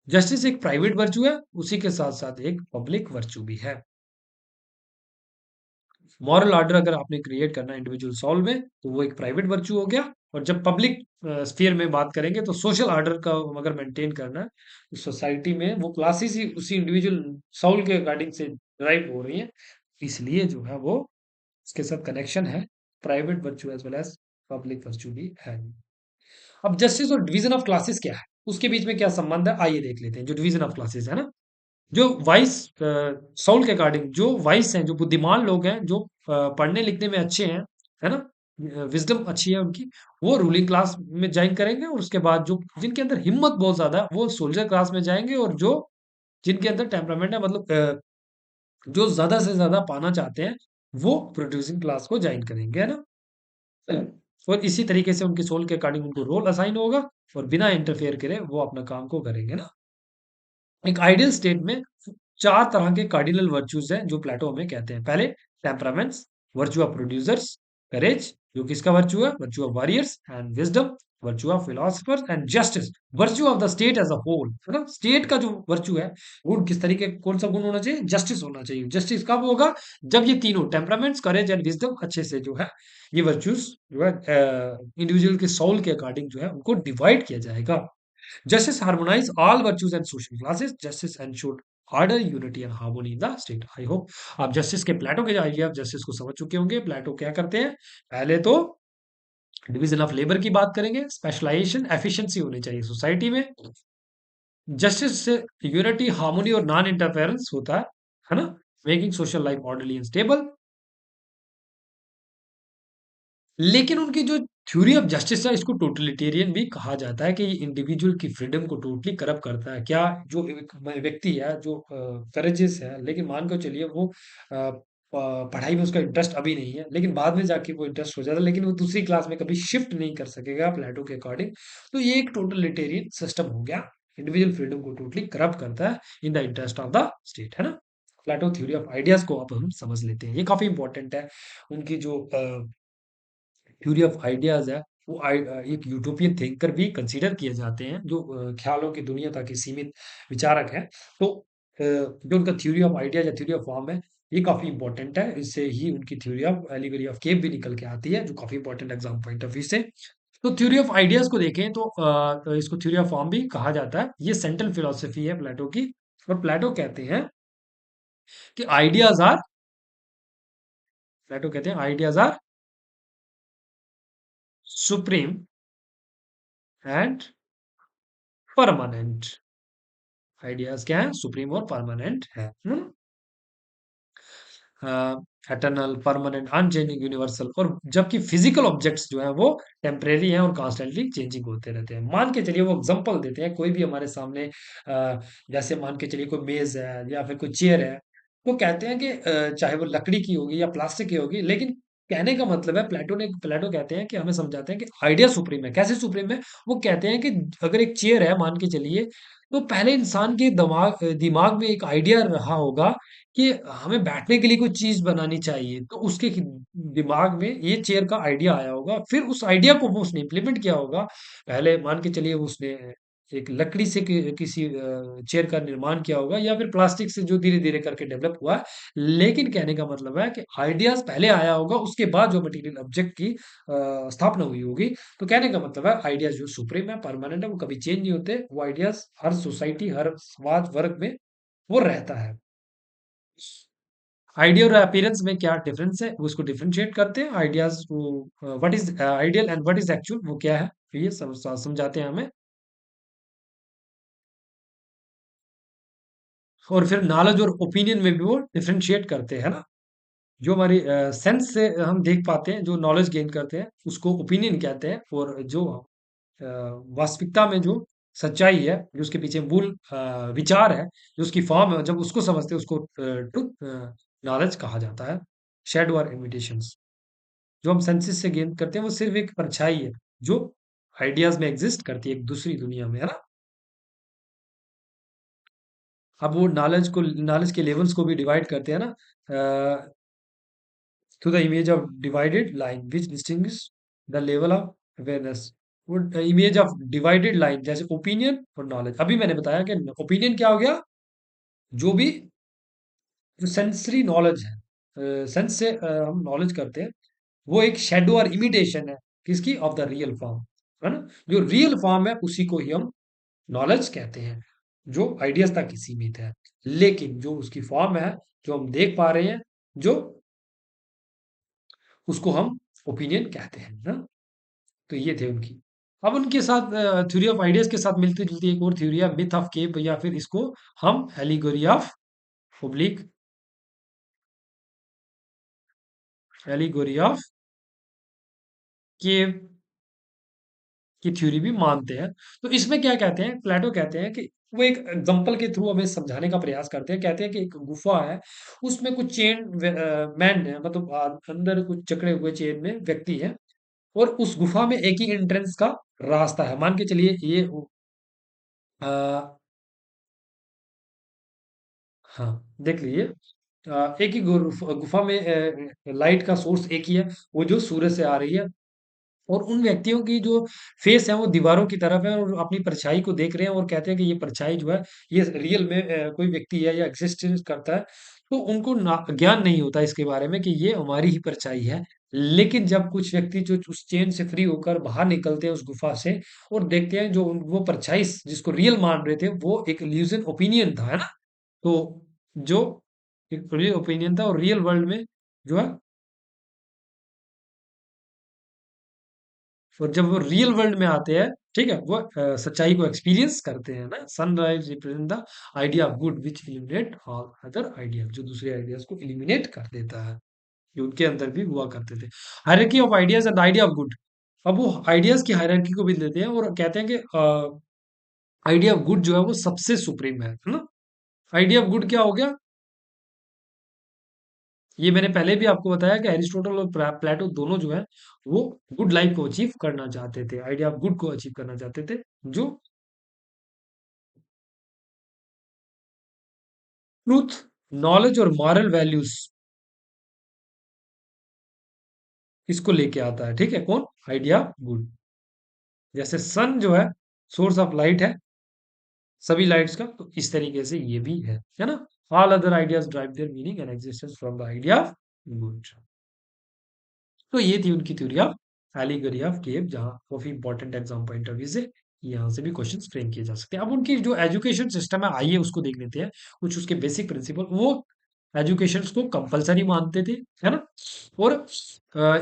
जस्टिस एक प्राइवेट वर्च्यू है, उसी के साथ साथ एक पब्लिक वर्च्यू भी है। मॉरल ऑर्डर अगर आपने क्रिएट करना है इंडिविजुअल सोल में, तो वो एक प्राइवेट वर्च्यू हो गया। और जब पब्लिक स्फीयर में बात करेंगे, तो सोशल ऑर्डर का अगर मेंटेन करना है, तो सोसाइटी में वो क्लासेस ही उसी इंडिविजुअल सोल के अकॉर्डिंग से ड्राइव हो रही है। इसलिए जो है वो इसके साथ कनेक्शन है, private virtue as well as public virtue भी है। अब जस्टिस और डिवीजन ऑफ क्लासेस क्या है, उसके बीच में क्या संबंध है, आइए देख लेते हैं। जो डिवीजन ऑफ क्लासेस है ना, जो वाइस सोल के अकॉर्डिंग, जो वाइस हैं, जो बुद्धिमान लोग हैं, जो पढ़ने लिखने में अच्छे हैं, है ना, विजडम अच्छी है उनकी, वो रूलिंग क्लास में ज्वाइन करेंगे। और उसके बाद जो जिनके अंदर हिम्मत बहुत ज्यादा है वो सोल्जर क्लास में जाएंगे। और जो जिनके अंदर टेम्परामेंट है, मतलब जो ज्यादा से ज्यादा पाना चाहते हैं, वो प्रोड्यूसिंग क्लास को ज्वाइन करेंगे, है ना? और इसी तरीके से उनकी सोल के अकॉर्डिंग उनको रोल असाइन होगा, और बिना इंटरफेयर करे वो अपना काम को करेंगे ना। एक आइडियल स्टेट में चार तरह के कार्डिनल वर्च्यूज हैं जो प्लेटो हमें कहते हैं। पहले temperaments, virtue of producers, courage जो किसका वर्च्यू है, virtue of warriors, and wisdom, virtue of philosophers, and justice, virtue of the state as a whole, है ना? स्टेट का जो वर्च्यू है, गुण किस तरीके, कौन सा गुण होना चाहिए, जस्टिस होना चाहिए। जस्टिस कब होगा, जब ये तीनों टेम्परामेंट्स, करेज एंड विजडम अच्छे से जो है, ये वर्च्यूज जो है इंडिविजुअल के सोल के अकॉर्डिंग जो है उनको डिवाइड किया जाएगा। Justice harmonize all virtues and social classes. Justice ensured order, unity and harmony in the state. I hope आप जस्टिस के प्लेटो के आइडिया ऑफ जस्टिस को समझ चुके होंगे। प्लेटो क्या करते हैं, पहले तो डिवीजन ऑफ लेबर की बात करेंगे, स्पेशलाइजेशन, एफिशिएंसी होनी चाहिए सोसाइटी में। जस्टिस से यूनिटी, हार्मोनी और नॉन इंटरफेरेंस होता है ना? Making social life orderly and stable. लेकिन उनकी जो थ्योरी ऑफ जस्टिस है, इसको टोटलिटेरियन भी कहा जाता है, कि ये इंडिविजुअल की फ्रीडम को टोटली करप्ट करता है। क्या, जो एक व्यक्ति है जो करेजियस है, लेकिन मान के चलिए वो पढ़ाई में उसका इंटरेस्ट अभी नहीं है, लेकिन बाद में जाके वो इंटरेस्ट हो जाता है, लेकिन वो दूसरी क्लास में कभी शिफ्ट नहीं कर सकेगा प्लेटो के अकॉर्डिंग। तो ये एक टोटलिटेरियन सिस्टम हो गया, इंडिविजुअल फ्रीडम को टोटली करप्ट करता है in the interest of the state, है ना? प्लेटो थ्योरी ऑफ आइडियाज को अब हम समझ लेते हैं, ये काफी इंपॉर्टेंट है। उनकी जो थ्योरी ऑफ आइडियाज है, वो एक यूटोपियन थिंकर भी कंसीडर किए जाते हैं, जो ख्यालों की दुनिया तक ही सीमित विचारक हैं। तो जो उनका थ्योरी ऑफ आइडियाज या थ्योरी ऑफ फॉर्म है, ये काफी इंपॉर्टेंट है। इससे ही उनकी थ्योरी ऑफ एलिगोरी ऑफ केव भी निकल के आती है, जो काफी important exam point of view से। तो थ्योरी ऑफ आइडियाज को देखें तो इसको थ्योरी ऑफ फॉर्म भी कहा जाता है। ये सेंट्रल फिलोसफी है प्लेटो की। और कि आइडियाज आर प्लेटो कहते हैं ideas are supreme and permanent. Ideas क्या है? सुप्रीम और परमानेंट है। Eternal, permanent, unchanging, universal. और जबकि फिजिकल ऑब्जेक्ट्स जो है वो टेम्परेरी हैं और कॉन्स्टेंटली चेंजिंग होते रहते हैं। मान के चलिए, वो एग्जांपल देते हैं, कोई भी हमारे सामने जैसे मान के चलिए कोई मेज है या फिर कोई चेयर है, तो कहते हैं कि चाहे वो लकड़ी की होगी या प्लास्टिक की होगी, लेकिन कहने का मतलब है, प्लेटो कहते हैं कि हमें समझाते हैं कि आइडिया सुप्रीम है। कैसे सुप्रीम है? वो कहते हैं कि अगर एक चेयर है मान के चलिए, तो पहले इंसान के दिमाग दिमाग में एक आइडिया रहा होगा कि हमें बैठने के लिए कोई चीज बनानी चाहिए, तो उसके दिमाग में ये चेयर का आइडिया आया होगा। फिर उस आइडिया को वो उसने इम्प्लीमेंट किया होगा। पहले मान के चलिए उसने एक लकड़ी से किसी चेयर का निर्माण किया होगा, या फिर प्लास्टिक से, जो धीरे धीरे करके डेवलप हुआ है। लेकिन कहने का मतलब है कि आइडियाज पहले आया होगा, उसके बाद जो मटेरियल ऑब्जेक्ट की स्थापना हुई होगी। तो कहने का मतलब है आइडियाज जो सुप्रीम है, परमानेंट है, वो कभी चेंज नहीं होते। वो आइडियाज हर सोसाइटी, हर समाज वर्ग में वो रहता है। आइडिया और अपीयरेंस में क्या डिफरेंस है, वो उसको डिफरेंशिएट करते हैं। आइडियाज को what is ideal and what is actual, वो क्या है, तो ये समझाते हैं हमें। और फिर नॉलेज और ओपिनियन में भी वो डिफरेंशिएट करते हैं ना। जो हमारी सेंस से हम देख पाते हैं, जो नॉलेज गेन करते हैं, उसको ओपिनियन कहते हैं। और जो अ, वास्तविकता में जो सच्चाई है, जो उसके पीछे मूल विचार है, जो उसकी फॉर्म है, जब उसको समझते हैं, उसको ट्रुथ नॉलेज कहा जाता है। शेडो और इमिटेशंस, जो हम सेंसेस से गेन करते हैं, वो सिर्फ एक परछाई है जो आइडियाज में एग्जिस्ट करती है एक दूसरी दुनिया में, है ना। अब वो नॉलेज के लेवल्स को भी डिवाइड करते हैं ना, through the image of divided line which distinguish the level of awareness. वो इमेज ऑफ डिवाइडेड लाइन, जैसे ओपिनियन और नॉलेज। अभी मैंने बताया कि ओपिनियन क्या हो गया? जो भी जो सेंसरी नॉलेज है, सेंस से हम नॉलेज करते हैं, वो एक शेडो और इमिटेशन है किसकी? ऑफ द रियल फॉर्म, है ना। जो रियल फॉर्म है उसी को ही हम नॉलेज कहते हैं, जो आइडियाज तक ही सीमित है। लेकिन जो उसकी फॉर्म है, जो हम देख पा रहे हैं, जो उसको हम ओपिनियन कहते हैं ना। तो ये थे उनकी। अब उनके साथ थ्योरी ऑफ आइडियाज के साथ मिलती जुलती एक और थ्योरी है, मिथ ऑफ केप, या फिर इसको हम allegory of public, allegory of cave की थ्योरी भी मानते हैं। तो इसमें क्या कहते हैं, प्लेटो कहते हैं कि वो एक एग्जांपल के थ्रू हमें समझाने का प्रयास करते हैं। कहते हैं कि एक गुफा है, उसमें कुछ चेन मैन है, मतलब अंदर कुछ जकड़े हुए चेन में व्यक्ति है। और उस गुफा में एक ही एंट्रेंस का रास्ता है। मान के चलिए ये आ, हाँ, देख लीजिए। एक ही गुफा में लाइट का सोर्स एक ही है, वो जो सूरज से आ रही है। और उन व्यक्तियों की जो फेस है वो दीवारों की तरफ है, और अपनी परछाई को देख रहे हैं, और कहते हैं कि ये परछाई जो है, ये रियल में कोई व्यक्ति है या एग्जिस्टेंस करता है। तो उनको ज्ञान नहीं होता इसके बारे में कि ये हमारी ही परछाई है। लेकिन जब कुछ व्यक्ति जो उस चेन से फ्री होकर बाहर निकलते हैं उस गुफा से, और देखते हैं जो वो परछाई जिसको रियल मान रहे थे, वो एक इल्यूजन ओपिनियन था, है ना। तो जो एक रियल ओपिनियन था, और रियल वर्ल्ड में जो है, और जब वो रियल वर्ल्ड में आते हैं, ठीक है, वो सच्चाई को एक्सपीरियंस करते हैं ना। Sunrise represent the idea of good which eliminate all other idea, जो दूसरे आइडियाज को इलिमिनेट कर देता है, जो उनके अंदर भी हुआ करते थे। Hierarchy of ideas and idea of good. अब वो आइडियाज की हायरार्की को भी देते हैं, और कहते हैं कि आइडिया ऑफ गुड जो है वो सबसे सुप्रीम है ना। आइडिया ऑफ गुड क्या हो गया? ये मैंने पहले भी आपको बताया कि एरिस्टोटल और प्लेटो दोनों जो है, वो गुड लाइफ को अचीव करना चाहते थे, आइडिया ऑफ गुड को अचीव करना चाहते थे। जो ट्रूथ, नॉलेज और मॉरल वैल्यूज, इसको लेके आता है, ठीक है, कौन? Idea good. जैसे सन जो है सोर्स ऑफ लाइट है सभी लाइट्स का, तो इस तरीके से ये भी है ना। All other ideas drive there meaning and existence from the idea of good. तो ये थी उनकी थ्योरी ऑफ एलिगरी ऑफ केव, जहाँ काफी important exam point of view से यहाँ से भी क्वेश्चंस फ्रेम किए जा सकते हैं। अब उनकी जो एजुकेशन सिस्टम है, आइए उसको देख लेते हैं। कुछ उसके बेसिक प्रिंसिपल, वो एजुकेशन को कंपलसरी मानते थे, है ना, और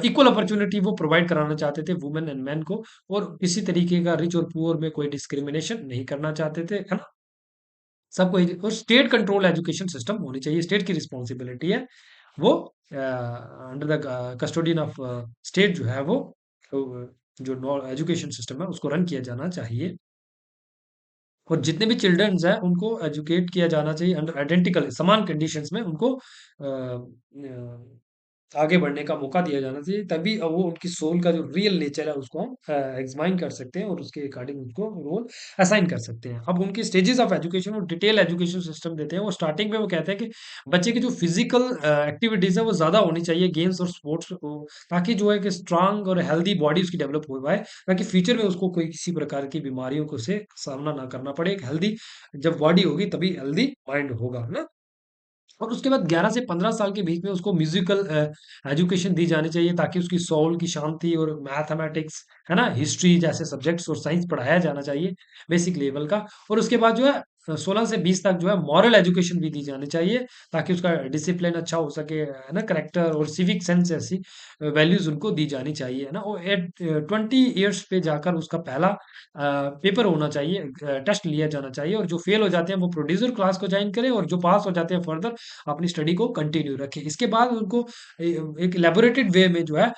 इक्वल अपॉर्चुनिटी वो प्रोवाइड कराना चाहते थे वुमेन एंड मैन को, और किसी तरीके का रिच और पुअर में कोई डिस्क्रिमिनेशन नहीं करना चाहते थे, है ना। सबको और स्टेट कंट्रोल एजुकेशन सिस्टम होनी चाहिए, स्टेट की रिस्पॉन्सिबिलिटी है वो, under the custodian of state जो है वो, जो एजुकेशन सिस्टम है उसको रन किया जाना चाहिए। और जितने भी चिल्ड्रंस हैं उनको एजुकेट किया जाना चाहिए अंडर आइडेंटिकल समान कंडीशंस में, उनको आगे बढ़ने का मौका दिया जाना चाहिए, तभी वो उनकी सोल का जो रियल नेचर है उसको हम एग्जामाइन कर सकते हैं और उसके अकॉर्डिंग उनको रोल असाइन कर सकते हैं। अब उनकी स्टेजेस ऑफ एजुकेशन, वो डिटेल एजुकेशन सिस्टम देते हैं। वो स्टार्टिंग में वो कहते हैं कि बच्चे की जो फिजिकल एक्टिविटीज है वो ज्यादा होनी चाहिए, गेम्स और स्पोर्ट्स, ताकि जो है कि स्ट्रांग और हेल्दी बॉडी उसकी डेवलप हो पाए, ताकि फ्यूचर में उसको कोई किसी प्रकार की बीमारियों को से सामना ना करना पड़े। एक हेल्दी जब बॉडी होगी तभी हेल्दी माइंड होगा, है ना। और उसके बाद 11 से 15 साल के बीच में उसको म्यूजिकल एजुकेशन दी जानी चाहिए, ताकि उसकी सोल की शांति और मैथमेटिक्स, है ना, हिस्ट्री जैसे सब्जेक्ट्स और साइंस पढ़ाया जाना चाहिए बेसिक लेवल का। और उसके बाद जो है 16 से 20 तक जो है मॉरल एजुकेशन भी दी जानी चाहिए, ताकि उसका डिसिप्लिन अच्छा हो सके, है ना, करेक्टर और सिविक सेंस ऐसी वैल्यूज उनको दी जानी चाहिए, है ना। और एट 20 ईयर्स पे जाकर उसका पहला पेपर होना चाहिए, टेस्ट लिया जाना चाहिए, और जो फेल हो जाते हैं वो प्रोड्यूसर क्लास को ज्वाइन करें, और जो पास हो जाते हैं फर्दर अपनी स्टडी को कंटिन्यू रखें। इसके बाद उनको एक इलेबोरेटेड वे में जो है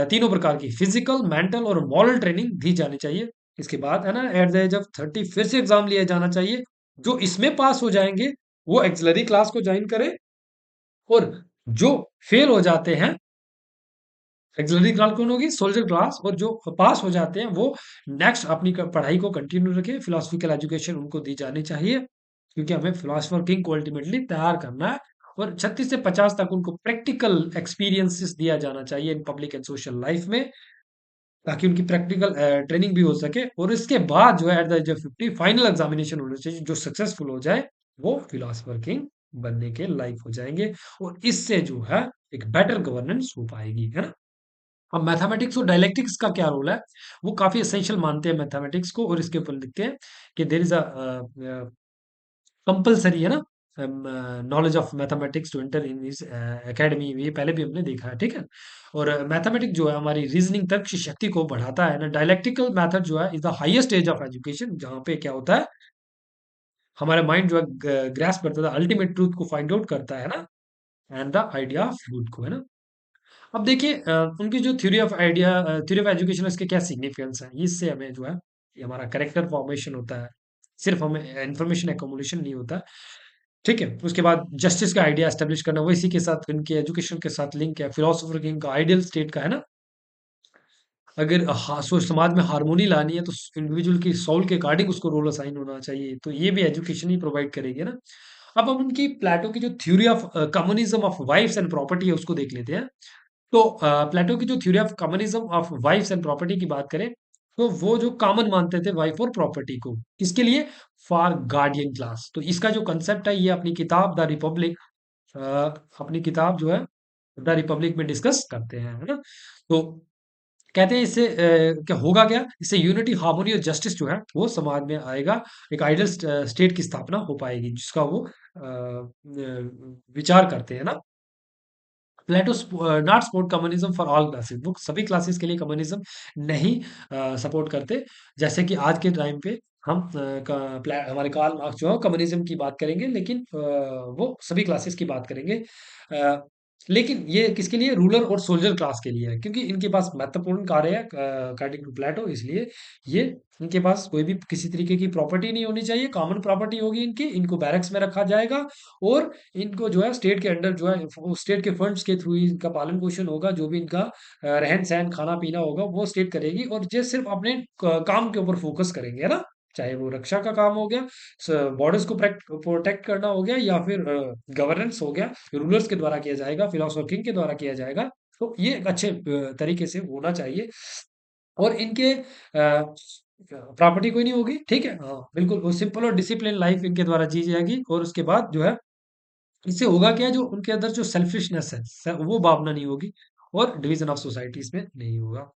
तीनों प्रकार की फिजिकल, मेंटल और मॉरल ट्रेनिंग दी जानी चाहिए। इसके बाद, है ना, एट द एज ऑफ 30 फिर से एग्जाम लिया जाना चाहिए। जो इसमें पास हो जाएंगे वो एक्सिलरी क्लास को ज्वाइन करें, और जो फेल हो जाते हैं, एक्सिलरी क्लास कौन होगी, सोल्जर क्लास, और जो पास हो जाते हैं वो नेक्स्ट अपनी पढ़ाई को कंटिन्यू रखें। फिलोसफिकल एजुकेशन उनको दी जानी चाहिए, क्योंकि हमें फिलोसफर किंग को अल्टीमेटली तैयार करना है। और 36 से 50 तक उनको प्रैक्टिकल एक्सपीरियंसेस दिया जाना चाहिए in public and social life में, ताकि उनकी प्रैक्टिकल ट्रेनिंग भी हो सके। और इसके बाद जो है at the age of 50 final examination होना चाहिए, जो सक्सेसफुल हो जाए वो फिलोसफर किंग बनने के लायक हो जाएंगे, और इससे जो है एक बेटर गवर्नेंस हो पाएगी, है ना। अब मैथमेटिक्स और डायलेक्टिक्स का क्या रोल है, वो काफी एसेंशियल मानते हैं मैथमेटिक्स को, और इसके ऊपर लिखते हैं कि देर इज अ कंपलसरी, है ना, knowledge of mathematics to enter in this academy. ये पहले भी हमने देखा है, ठीक है। और मैथमेटिक्स जो है हमारी रीजनिंग तर्क की शक्ति को बढ़ाता है ना। डायलेक्टिकल मेथड जो है is the highest stage of education, जहाँ पे क्या होता है, हमारा माइंड जो है ग्रास्प करता है, अल्टीमेट ट्रूथ को फाइंड आउट करता है ना, and the idea of truth को, है ना। अब देखिए उनकी जो थ्योरी ऑफ एजुकेशन है, इसके क्या सिग्निफिकेंस है, इससे हमें जो है ये हमारा कैरेक्टर फॉर्मेशन होता है, सिर्फ हमें इंफॉर्मेशन एक्युमुलेशन नहीं होता, ठीक है। उसके बाद जस्टिस का आइडिया एस्टेब्लिश करना, वो इसी के साथ इनके एजुकेशन के साथ लिंक है। फिलोसोफर किंग का आइडियल स्टेट का, है ना, अगर समाज में हार्मोनी लानी है तो इंडिविजुअल की सोल के अकॉर्डिंग उसको रोल असाइन होना चाहिए, तो ये भी एजुकेशन ही प्रोवाइड करेगी, है ना। अब हम उनकी प्लेटो की जो theory of communism of wives and property है उसको देख लेते हैं। तो प्लेटो की जो theory of communism of wives and property की बात करें, तो वो जो कॉमन मानते थे वाइफ और प्रॉपर्टी को, किसके लिए, फॉर गार्डियन क्लास। तो इसका जो कंसेप्ट है ये अपनी किताब द रिपब्लिक, अपनी किताब जो है द रिपब्लिक में डिस्कस करते हैं, है ना। तो कहते हैं इससे क्या होगा, क्या इससे यूनिटी, हार्मोनी और जस्टिस जो है वो समाज में आएगा, एक आइडल स्टेट की स्थापना हो पाएगी, जिसका वो विचार करते हैं ना। Plato not support communism for all classes, वो सभी क्लासेस के लिए कम्युनिज्म नहीं सपोर्ट करते। जैसे कि आज के टाइम पे हम हमारे कार्ल मार्क्स जो है कम्युनिज्म की बात करेंगे, लेकिन वो सभी क्लासेस की बात करेंगे। अ, लेकिन ये किसके लिए, रूलर और सोल्जर क्लास के लिए है, क्योंकि इनके पास महत्वपूर्ण कार्य है अकॉर्डिंग टू प्लेटो, इसलिए ये इनके पास कोई भी किसी तरीके की प्रॉपर्टी नहीं होनी चाहिए, कॉमन प्रॉपर्टी होगी इनकी, इनको बैरक्स में रखा जाएगा, और इनको जो है स्टेट के अंडर जो है स्टेट के फंड्स के थ्रू ही इनका पालन पोषण होगा, जो भी इनका रहन सहन खाना पीना होगा वो स्टेट करेगी, और ये सिर्फ अपने काम के ऊपर फोकस करेंगे, है ना। चाहे वो रक्षा का काम हो गया, बॉर्डर्स को प्रोटेक्ट करना हो गया, या फिर गवर्नेंस हो गया, रूलर्स के द्वारा किया जाएगा, फिलोसोफर किंग के द्वारा किया जाएगा। तो ये एक अच्छे तरीके से होना चाहिए। और इनके प्रॉपर्टी कोई नहीं होगी, ठीक है, हाँ बिल्कुल, वो सिंपल और डिसिप्लिन लाइफ इनके द्वारा जी जाएगी। और उसके बाद जो है इससे होगा क्या, जो उनके अंदर जो सेल्फिशनेस है वो भावना नहीं होगी, और डिवीजन ऑफ सोसाइटीज में नहीं होगा।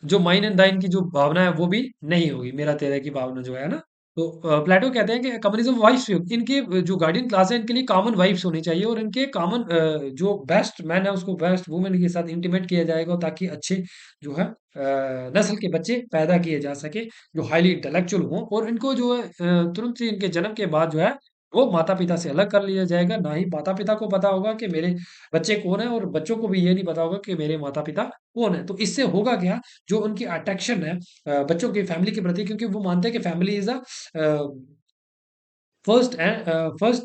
जो माइन एंड दाइन की जो भावना है वो भी नहीं होगी, मेरा तेरा की भावना जो है ना। तो प्लेटो कहते हैं कि कम्युनिज्म वाइफ्स, इनके जो गार्डियन क्लास है इनके लिए कॉमन वाइफ्स होनी चाहिए, और इनके कॉमन जो बेस्ट मैन है उसको बेस्ट वुमेन के साथ इंटीमेट किया जाएगा, ताकि अच्छे जो है नस्ल के बच्चे पैदा किए जा सके जो हाईली इंटेलेक्चुअल हों, और इनको जो है तुरंत ही इनके जन्म के बाद जो है वो माता पिता से अलग कर लिया जाएगा। ना ही माता पिता को पता होगा कि मेरे बच्चे कौन है, और बच्चों को भी ये नहीं पता होगा कि मेरे माता पिता कौन है। तो इससे होगा क्या, जो उनकी अट्रैक्शन है बच्चों की फैमिली के प्रति, क्योंकि वो मानते हैं कि family is a first and first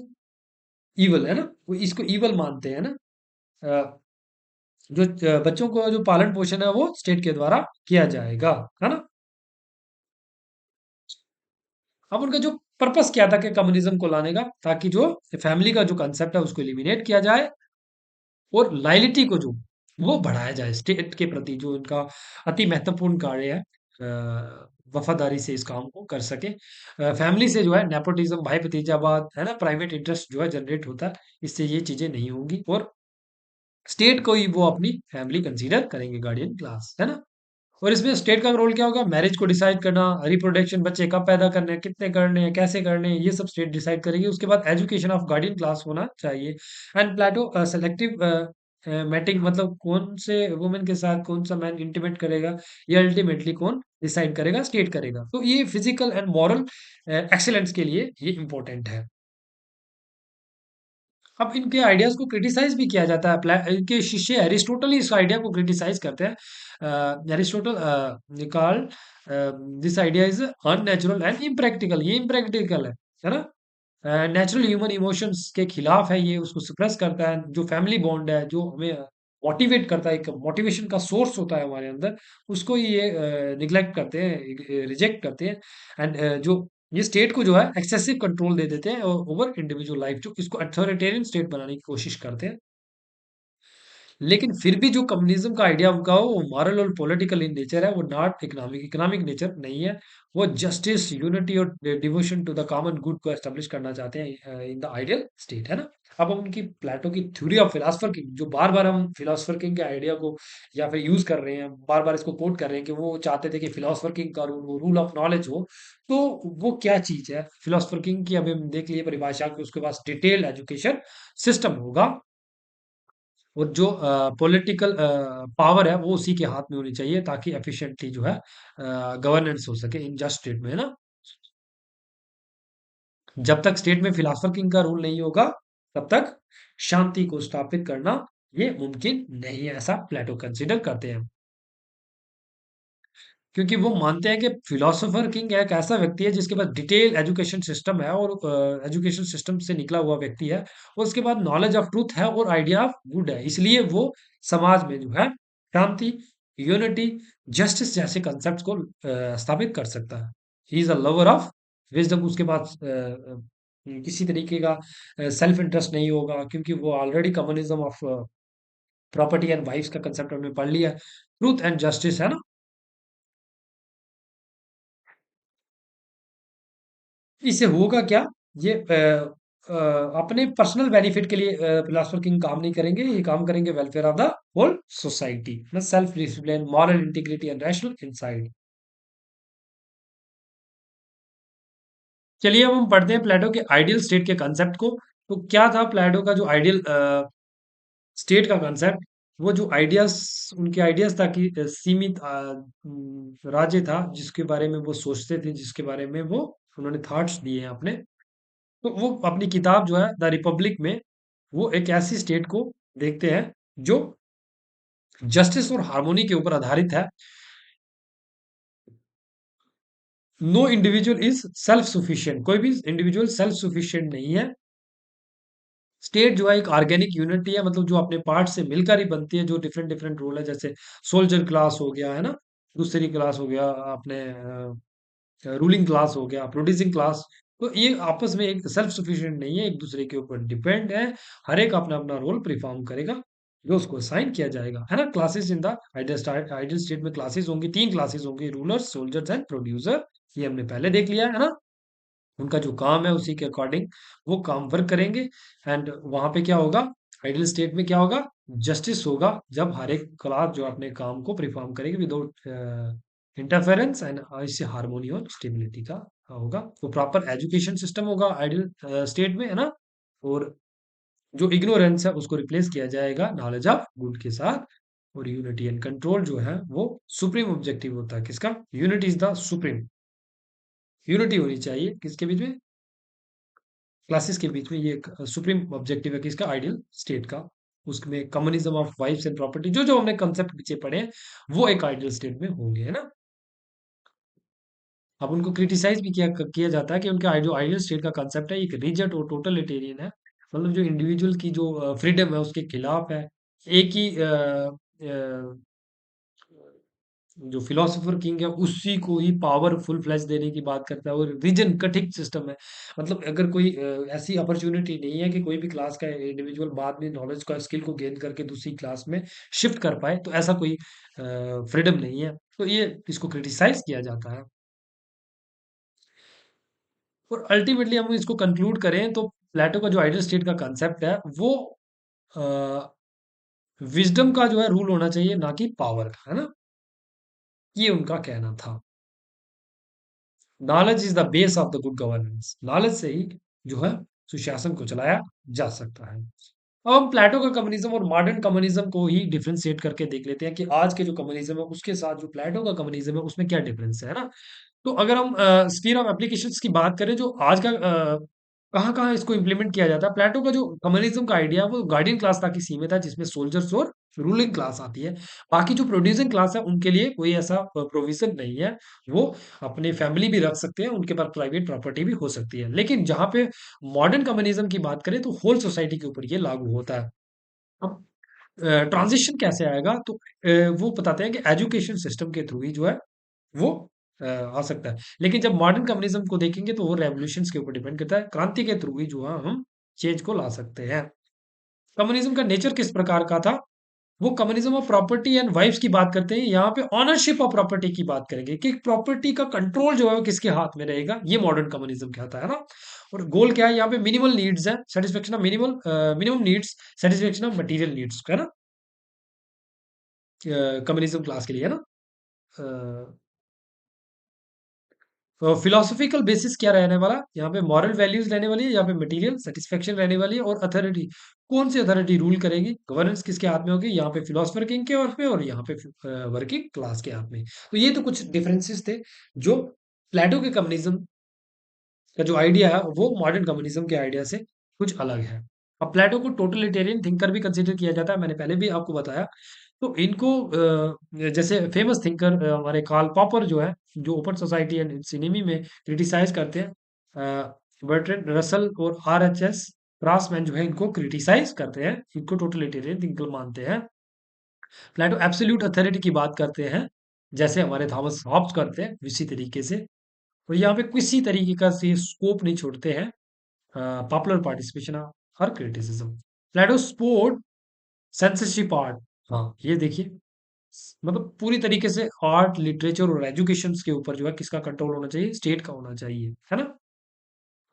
evil है ना, वो इसको ईवल मानते हैं ना। अ, जो बच्चों को जो पालन पोषण है वो स्टेट के द्वारा किया जाएगा, है ना। अब उनका जो पर्पस क्या था कि कम्युनिज्म को लाने का, ताकि जो फैमिली का जो कंसेप्ट है उसको एलिमिनेट किया जाए, और लॉयल्टी को जो वो बढ़ाया जाए स्टेट के प्रति, जो उनका अति महत्वपूर्ण कार्य है, वफादारी से इस काम को कर सके। फैमिली से जो है नेपोटिज्म, भाई भतीजावाद है ना, प्राइवेट इंटरेस्ट जो है जनरेट होता है, इससे ये चीजें नहीं होंगी, और स्टेट को ही वो अपनी फैमिली कंसीडर करेंगे, गार्डियन क्लास, है ना। और इसमें स्टेट का रोल क्या होगा, मैरिज को डिसाइड करना, रिप्रोडक्शन, बच्चे कब पैदा करने हैं, कितने करने हैं, कैसे करने हैं, ये सब स्टेट डिसाइड करेगी। उसके बाद एजुकेशन ऑफ गार्डियन क्लास होना चाहिए। एंड प्लेटो सेलेक्टिव मैटिंग, मतलब कौन से वुमेन के साथ कौन सा मैन इंटीमेट करेगा, ये अल्टीमेटली कौन डिसाइड करेगा, स्टेट करेगा। तो ये फिजिकल एंड मॉरल एक्सीलेंस के लिए ये इंपॉर्टेंट है। अब इनके आइडियाज को क्रिटिसाइज भी किया जाता है, इनके शिष्य एरिस्टोटल ही इस आइडिया को क्रिटिसाइज करते हैं। एरिस्टोटल निकाल this idea is unnatural and impractical, ये इम्प्रैक्टिकल है ना। नेचुरल ह्यूमन इमोशंस के खिलाफ है, ये उसको सप्रेस करता है। जो फैमिली बॉन्ड है, जो हमें मोटिवेट करता है, एक मोटिवेशन का सोर्स होता है हमारे अंदर, उसको ये निग्लेक्ट करते हैं, रिजेक्ट करते हैं। एंड जो ये स्टेट को जो है एक्सेसिव कंट्रोल दे देते हैं ओवर इंडिविजुअल लाइफ, जो इसको अथॉरिटेरियन स्टेट बनाने की कोशिश करते हैं। लेकिन फिर भी जो कम्युनिज्म का आइडिया उनका हो वो मॉरल और पॉलिटिकल इन नेचर है, वो नॉट इकोनॉमिक, इकोनॉमिक नेचर नहीं है। वो जस्टिस, यूनिटी और devotion to the common good को एस्टेब्लिश करना चाहते हैं इन द आइडियल स्टेट, है ना। अब हम उनकी प्लेटो की थ्योरी ऑफ फिलोसफर किंग, जो बार बार हम फिलोसफर किंग के आइडिया को या फिर यूज कर रहे हैं, बार बार इसको कोट कर रहे हैं कि वो चाहते थे कि फिलोसफर किंग का रूल, वो रूल ऑफ नॉलेज हो। तो वो क्या चीज है फिलोसफर किंग की, अभी हम देख लिए परिभाषा कि उसके पास डिटेल्ड एजुकेशन सिस्टम होगा, और जो पॉलिटिकल पावर है वो उसी के हाथ में होनी चाहिए, ताकि एफिशिएंटली जो है गवर्नेंस हो सके इन जस्ट स्टेट में, है ना। जब तक स्टेट में फिलोसफर किंग का रूल नहीं होगा, तब तक शांति को स्थापित करना ये मुमकिन नहीं है, ऐसा प्लेटो कंसिडर करते हैं। क्योंकि वो मानते हैं कि फिलोसोफर किंग एक ऐसा व्यक्ति है जिसके पास डिटेल एजुकेशन सिस्टम है, और एजुकेशन सिस्टम से निकला हुआ व्यक्ति है, और उसके बाद नॉलेज ऑफ ट्रूथ है और आइडिया ऑफ गुड है, इसलिए वो समाज में जो है शांति, यूनिटी, जस्टिस जैसे कंसेप्ट को स्थापित कर सकता है। He is a lover of wisdom, उसके पास किसी तरीके का सेल्फ इंटरेस्ट नहीं होगा, क्योंकि वो already communism of property and wives का कंसेप्ट हमने पढ़ लिया, ट्रूथ एंड जस्टिस, है ना। इससे होगा क्या, ये अपने पर्सनल बेनिफिट के लिए फिलोसफर किंग काम नहीं करेंगे, ये काम करेंगे welfare of the whole society, self discipline, moral integrity and rational insight. चलिए अब हम पढ़ते हैं प्लेटो के आइडियल स्टेट के कंसेप्ट को। तो क्या था प्लेटो का जो आइडियल स्टेट का कंसेप्ट, वो जो आइडियाज, उनके आइडियाज था कि सीमित राज्य था जिसके बारे में वो सोचते थे, जिसके बारे में वो उन्होंने थॉट्स दिए हैं अपने। तो वो अपनी किताब जो है द रिपब्लिक में वो एक ऐसी स्टेट को देखते हैं जो जस्टिस और हार्मोनी के ऊपर आधारित है। नो इंडिविजुअल इज सेल्फ सुफिशिएंट, कोई भी इंडिविजुअल सेल्फ सुफिशिएंट नहीं है। स्टेट जो है एक ऑर्गेनिक यूनिटी है, मतलब जो अपने पार्ट से मिलकर ही बनती है, जो डिफरेंट डिफरेंट रोल है, जैसे सोल्जर क्लास हो गया, है ना, दूसरी क्लास हो गया अपने रूलिंग क्लास हो गया, प्रोड्यूसिंग क्लास। तो ये आपस में एक सेल्फ सफिशिएंट नहीं है, एक दूसरे के ऊपर डिपेंड है। हर एक अपना अपना रोल परफॉर्म करेगा जो उसको असाइन किया जाएगा, है ना। Classes in the ideal state में क्लासेस होंगी, तीन क्लासेस होंगी, रूलर्स, सोल्जर्स एंड प्रोड्यूसर। ये हमने पहले देख लिया है ना। उनका जो काम है उसी के अकॉर्डिंग वो काम वर्क करेंगे। एंड वहां पे क्या होगा, आइडियल स्टेट में क्या होगा, जस्टिस होगा जब हर एक क्लास जो अपने काम को परफॉर्म करेगी विदाउट इंटरफेरेंस एंड इससे हार्मोनी और स्टेबिलिटी का होगा। तो प्रॉपर एजुकेशन सिस्टम होगा आइडियल स्टेट में, है ना? और जो इग्नोरेंस है उसको रिप्लेस किया जाएगा नॉलेज ऑफ गुड के साथ। और यूनिटी एंड कंट्रोल जो है वो सुप्रीम ऑब्जेक्टिव होता है किसका? Unity is the supreme. Unity होनी चाहिए किसके बीच में? क्लासेस के बीच में। ये एक सुप्रीम ऑब्जेक्टिव है किसका? आइडियल स्टेट का। उसमें communism of vibes and property जो जो हमने कंसेप्ट पीछे पढ़े हैं वो एक आइडियल स्टेट में होंगे, है ना? अब उनको क्रिटिसाइज भी किया किया जाता है कि उनका जो आइडियल स्टेट का कंसेप्ट है एक रिजिड और टोटलिटेरियन है। मतलब जो इंडिविजुअल की जो फ्रीडम है उसके खिलाफ है। एक ही जो फिलोसोफर किंग है उसी को ही पावर फुल फ्लैश देने की बात करता है। और रीजन कटिंग सिस्टम है। मतलब अगर कोई ऐसी अपॉर्चुनिटी नहीं है कि कोई भी क्लास का इंडिविजुअल बाद में नॉलेज का स्किल को गेन करके दूसरी क्लास में शिफ्ट कर पाए, तो ऐसा कोई फ्रीडम नहीं है। तो ये इसको क्रिटिसाइज किया जाता है। और अल्टीमेटली हम इसको कंक्लूड करें तो प्लेटो का जो आइडियल स्टेट का कंसेप्ट है वो विजडम का जो है रूल होना चाहिए, ना कि पावर का, है ना? ये उनका कहना था। Knowledge is the base of the good governance. Knowledge से ही जो है सुशासन को चलाया जा सकता है। अब हम प्लेटो का कम्युनिज्म और मॉडर्न कम्युनिज्म को ही डिफरेंशिएट करके देख लेते हैं कि आज के जो कम्युनिज्म है उसके साथ जो प्लेटो का कम्युनिज्म है उसमें क्या डिफरेंस है ना? तो अगर हम स्फीयर ऑफ एप्लीकेशंस की बात करें जो आज का कहाँ-कहाँ इसको इम्प्लीमेंट किया जाता है। प्लेटो का जो कम्युनिज्म का आइडिया है वो गार्डियन क्लास तक ही सीमित है जिसमें सोल्जर्स और रूलिंग क्लास आती है। बाकी जो प्रोड्यूसिंग क्लास है उनके लिए कोई ऐसा प्रोविज़न नहीं है। वो अपनी फैमिली भी रख सकते हैं, उनके पास प्राइवेट प्रॉपर्टी भी हो सकती है। लेकिन जहाँ पे मॉडर्न कम्युनिज्म की बात करें तो होल सोसाइटी के ऊपर ये लागू होता है। अब ट्रांज़िशन कैसे आएगा? तो वो बताते हैं कि एजुकेशन सिस्टम के थ्रू ही जो है वो आ सकता है। लेकिन जब मॉडर्न कम्युनिज़्म को देखेंगे तो वो रेवोल्यूशंस के ऊपर डिपेंड करता है। क्रांति के थ्रू ही जो है हम चेंज को ला सकते हैं। कम्युनिज़्म का नेचर किस प्रकार का था? वो communism of property and wives की बात करते हैं। यहाँ पे ओनरशिप ऑफ प्रॉपर्टी की बात करेंगे कि प्रॉपर्टी का कंट्रोल जो है वो किसके हाथ में रहेगा, ये मॉडर्न कम्युनिज़्म कहता है ना? और गोल क्या है? यहाँ पे मिनिमल नीड्स है, satisfaction of minimum needs, satisfaction of material needs, है ना? कम्युनिज़्म क्लास के लिए, है ना? अ तो फिलोसॉफिकल बेसिस क्या रहने वाला? यहाँ पे मॉरल वैल्यूज रहने वाली है, यहाँ पे मटेरियल सेटिस्फेक्शन रहने वाली है। और अथॉरिटी, कौन सी अथॉरिटी रूल करेगी? गवर्नेंस किसके हाथ में होगी? यहाँ पे फिलोसफर किंग के हाथ में और यहाँ पे वर्किंग क्लास के हाथ में। तो ये तो कुछ डिफरेंसेस थे जो प्लेटो के कम्युनिज्म का जो आइडिया है वो मॉडर्न कम्युनिज्म के आइडिया से कुछ अलग है। अब प्लेटो को टोटलिटेरियन थिंकर भी कंसिडर किया जाता है, मैंने पहले भी आपको बताया। तो इनको जैसे फेमस थिंकर हमारे कार्ल पॉपर जो है, जो ओपन सोसाइटी एंड सिनेमी में क्रिटिसाइज करते हैं, बर्ट्रैंड रसल और आरएचएस क्रासमैन जो है इनको क्रिटिसाइज करते हैं, इनको टोटलिटेरियन थिंकर मानते हैं। प्लेटो एब्सोल्यूट अथॉरिटी की बात करते हैं, जैसे हमारे थॉमस हॉब्स करते हैं इसी तरीके से। और यहाँ पे किसी तरीके का से स्कोप नहीं छोड़ते हैं पॉपुलर पार्टिसिपेशन और क्रिटिसिज्म। प्लेटो स्पोर्ट सेंसरशिप आर्ट। हाँ, ये देखिए, मतलब पूरी तरीके से आर्ट, लिटरेचर और एजुकेशन के ऊपर जो है किसका कंट्रोल होना चाहिए? स्टेट का होना चाहिए, है ना?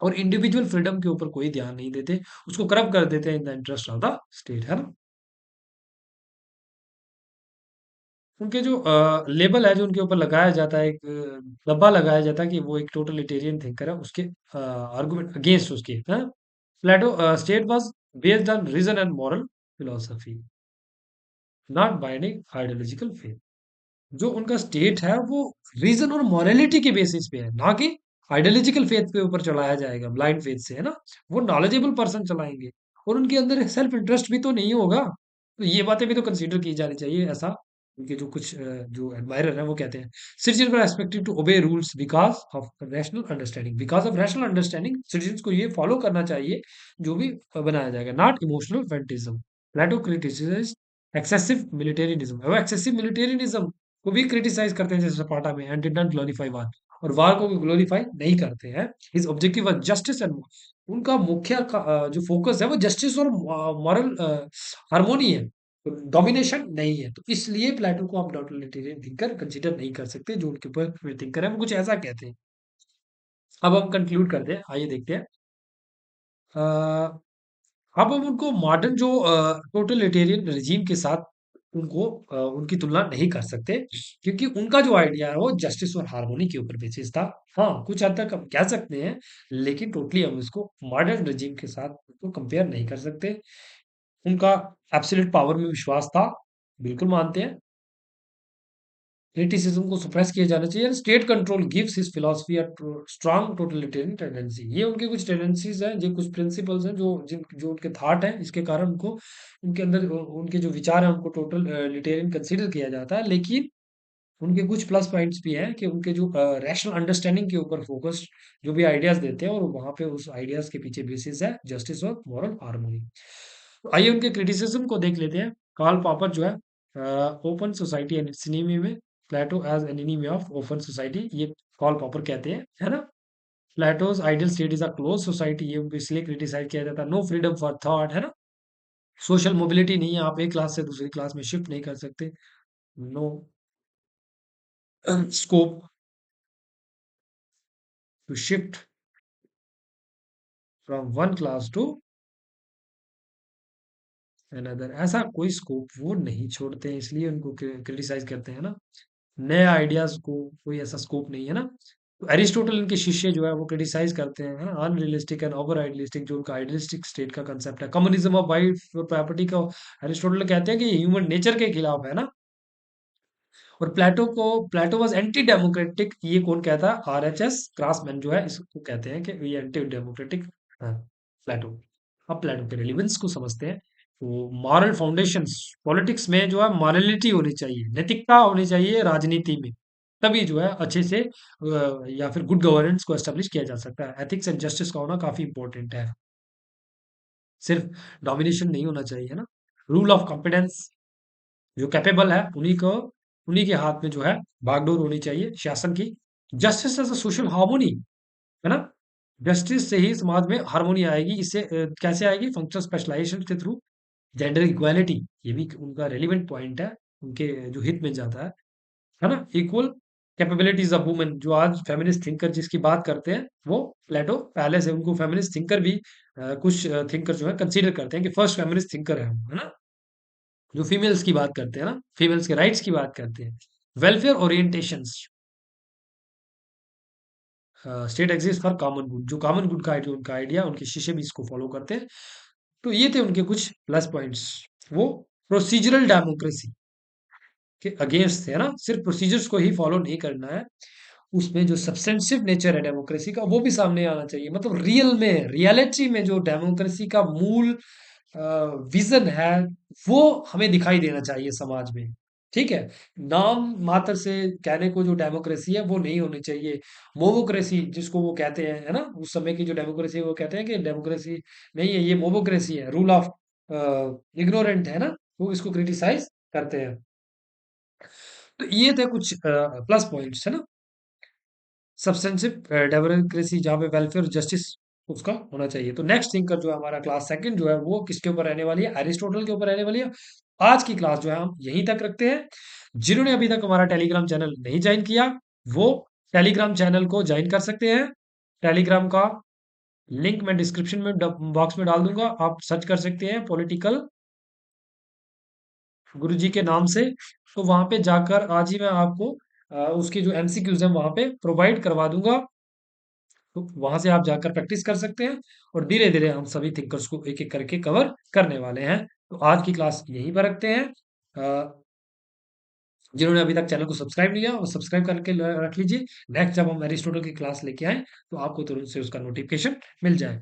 और इंडिविजुअल फ्रीडम के ऊपर कोई ध्यान नहीं देते, उसको करप्ट कर देते हैं in the interest of the state, है ना? उनके जो लेबल है जो उनके ऊपर लगाया जाता है, एक डब्बा लगाया जाता है कि वो एक टोटलिटेरियन थिंकर है, उसके आर्गुमेंट अगेंस्ट उसके, है? Plato state was based on reason and moral philosophy, not binding ideological faith. जो उनका स्टेट है वो रीजन और मॉरलिटी के बेसिस पे है, ना कि आइडियोलॉजिकल फेथ के ऊपर चलाया जाएगा ब्लाइंड फेथ से, है ना? वो नॉलेजेबल पर्सन चलाएंगे। और उनके अंदर सेल्फ इंटरेस्ट भी तो नहीं होगा। तो ये बातें भी तो कंसीडर की जानी चाहिए। ऐसा उनके जो कुछ जो एडमायरर हैं वो कहते हैं, citizen are expected to obey rules because of rational understanding. Because of rational understanding citizen को ये फॉलो करना चाहिए जो भी बनाया जाएगा, not emotional fanaticism. Plato criticise excessive militarism. वो एक्सेसिव मिलिटेरियनिज्म को भी क्रिटिसाइज करते हैं जैसे स्पार्टा में, एंड डिड नॉट ग्लोरीफाई वार। और वार को भी ग्लोरीफाई नहीं करते हैं। His objective was justice and, उनका मुख्य जो फोकस है वो जस्टिस और मॉरल हार्मोनी है, डोमिनेशन नहीं है। तो इसलिए प्लेटो को आप टोटलिटेरियन थिंकर कंसीडर नहीं कर सकते। जो उनके ऊपर थिंकर है वो कुछ ऐसा कहते हैं। अब हम कंक्लूड करते हैं, आइए देखते हैं। अब हम उनको मॉडर्न जो टोटलिटेरियन रेजीम के साथ उनको उनकी तुलना नहीं कर सकते, क्योंकि उनका जो आइडिया है वो जस्टिस और हार्मोनी के ऊपर बेसिस था। हाँ, कुछ हद तक हम कह सकते हैं, लेकिन टोटली हम इसको मॉडर्न रेजीम के साथ तो कंपेयर नहीं कर सकते। उनका एब्सोल्यूट पावर में विश्वास था, बिल्कुल मानते हैं। क्रिटिसिज्म को सप्रेस किया जाना चाहिए। State control gives his philosophy a strong totalitarian tendency. ये उनके कुछ टेंडेंसीज हैं, जो कुछ प्रिंसिपल्स हैं, जो उनके थॉट हैं, इसके कारण उनको उनके अंदर उनके जो विचार हैं उनको टोटल लिटेरियन कंसीडर किया जाता है। लेकिन उनके कुछ प्लस पॉइंट्स भी हैं कि उनके जो रैशनल अंडरस्टैंडिंग के ऊपर फोकस जो भी आइडियाज देते हैं, और वहां पे उस आइडियाज के पीछे बेसिस है जस्टिस और मॉरल हार्मोनी। तो आइए उनके क्रिटिसिज्म को देख लेते हैं। कार्ल पॉपर जो है open society and its enemy में Plato as an enemy of open society, ये कार्ल पॉपर कहते हैं, है ना। Plato's ideal state is a close society, ये उनको इसलिए क्रिटिसाइज किया जाता है। नो फ्रीडम फॉर थॉट, है ना। सोशल मोबिलिटी नहीं है, आप एक क्लास से दूसरी क्लास में शिफ्ट नहीं कर सकते। No scope to shift from one class to another, ऐसा कोई स्कोप वो नहीं छोड़ते हैं, इसलिए उनको क्रिटिसाइज करते हैं ना। नए आइडियाज को कोई ऐसा स्कोप नहीं है ना। तो एरिस्टोटल इनके शिष्य जो है वो क्रिटिसाइज करते हैं, है ना, अनरियलिस्टिक एंड ओवर आइडियलिस्टिक, जो उनका आइडियलिस्टिक स्टेट का कंसेप्ट है। कम्युनिज्म ऑफ वाइड प्रॉपर्टी का एरिस्टोटल कहते हैं कि ह्यूमन नेचर के खिलाफ है ना। और प्लेटो वाज एंटी डेमोक्रेटिक, ये कौन कहता है? आरएचएस क्रॉसमैन जो है इसको कहते हैं कि ये एंटी डेमोक्रेटिक है, प्लेटो। अब प्लेटो के रिलेवेंस को समझते हैं। तो मॉरल फाउंडेशंस, पॉलिटिक्स में जो है मॉरलिटी होनी चाहिए, नैतिकता होनी चाहिए राजनीति में, तभी जो है अच्छे से या फिर गुड गवर्नेंस को एस्टेब्लिश किया जा सकता है। एथिक्स एंड जस्टिस का होना काफी इंपॉर्टेंट है, सिर्फ डोमिनेशन नहीं होना चाहिए ना। रूल ऑफ कॉम्पिटेंस, जो कैपेबल है उन्हीं के हाथ में जो है बागडोर होनी चाहिए शासन की। Justice as a social harmony, है ना। जस्टिस से ही समाज में हार्मोनी आएगी। इससे कैसे आएगी? फंक्शनल स्पेशलाइजेशन के थ्रू। जेंडर इक्वालिटी, ये भी उनका रेलिवेंट पॉइंट है, उनके जो हित में जाता है ना। इक्वल कैपेबिलिटीज ऑफ वुमेन, जो आज फेमिनिस्ट थिंकर जिसकी बात करते हैं, वो प्लेटो पहले से उनको फेमिनिस्ट थिंकर भी कुछ थिंकर जो है कंसीडर करते हैं कि फर्स्ट फेमिनिस्ट थिंकर है ना। जो फीमेल्स की बात करते हैं ना, फीमेल्स के राइट्स की बात करते हैं। Welfare orientations, state exist for common good, जो कॉमन गुड का आइडिया, उनका आइडिया, उनके शिष्य भी इसको फॉलो करते हैं। तो ये थे उनके कुछ प्लस पॉइंट्स। वो प्रोसीजरल डेमोक्रेसी के अगेंस्ट थे, है ना। सिर्फ प्रोसीजर्स को ही फॉलो नहीं करना है, उसमें जो सब्सटेंसिव नेचर है डेमोक्रेसी का वो भी सामने आना चाहिए। मतलब रियल में, रियलिटी में जो डेमोक्रेसी का मूल विजन है, वो हमें दिखाई देना चाहिए समाज में। ठीक है, नाम मात्र से कहने को जो डेमोक्रेसी है वो नहीं होनी चाहिए। मोवोक्रेसी जिसको वो कहते हैं, है ना, उस समय की जो डेमोक्रेसी है वो कहते हैं कि डेमोक्रेसी नहीं है, ये मोवोक्रेसी है, रूल ऑफ इग्नोरेंट, है ना। वो इसको क्रिटिसाइज करते हैं। तो ये थे कुछ प्लस पॉइंट्स, है ना। सब्सटेंसिव डेमोक्रेसी जहाँ पे वेलफेयर जस्टिस उसका होना चाहिए। तो नेक्स्ट थिंकर जो है हमारा क्लास सेकंड जो है वो किसके ऊपर रहने वाली है? एरिस्टोटल के ऊपर रहने वाली है। आज की क्लास जो है हम यहीं तक रखते हैं। जिन्होंने अभी तक हमारा टेलीग्राम चैनल नहीं ज्वाइन किया, वो टेलीग्राम चैनल को ज्वाइन कर सकते हैं। टेलीग्राम का लिंक मैं डिस्क्रिप्शन में बॉक्स में डाल दूंगा, आप सर्च कर सकते हैं पॉलिटिकल गुरुजी के नाम से। तो वहां पे जाकर आज ही मैं आपको उसके जो एमसीक्यूज हैं वहां पे प्रोवाइड करवा दूंगा। तो वहां से आप जाकर प्रैक्टिस कर सकते हैं, और धीरे धीरे हम सभी थिंकर्स को एक एक करके कवर करने वाले हैं। तो आज की क्लास यहीं पर रखते हैं। जिन्होंने अभी तक चैनल को सब्सक्राइब नहीं किया वो सब्सक्राइब करके रख लीजिए। नेक्स्ट जब हम एरिस्टोटल की क्लास लेके आए तो आपको तुरंत से उसका नोटिफिकेशन मिल जाए।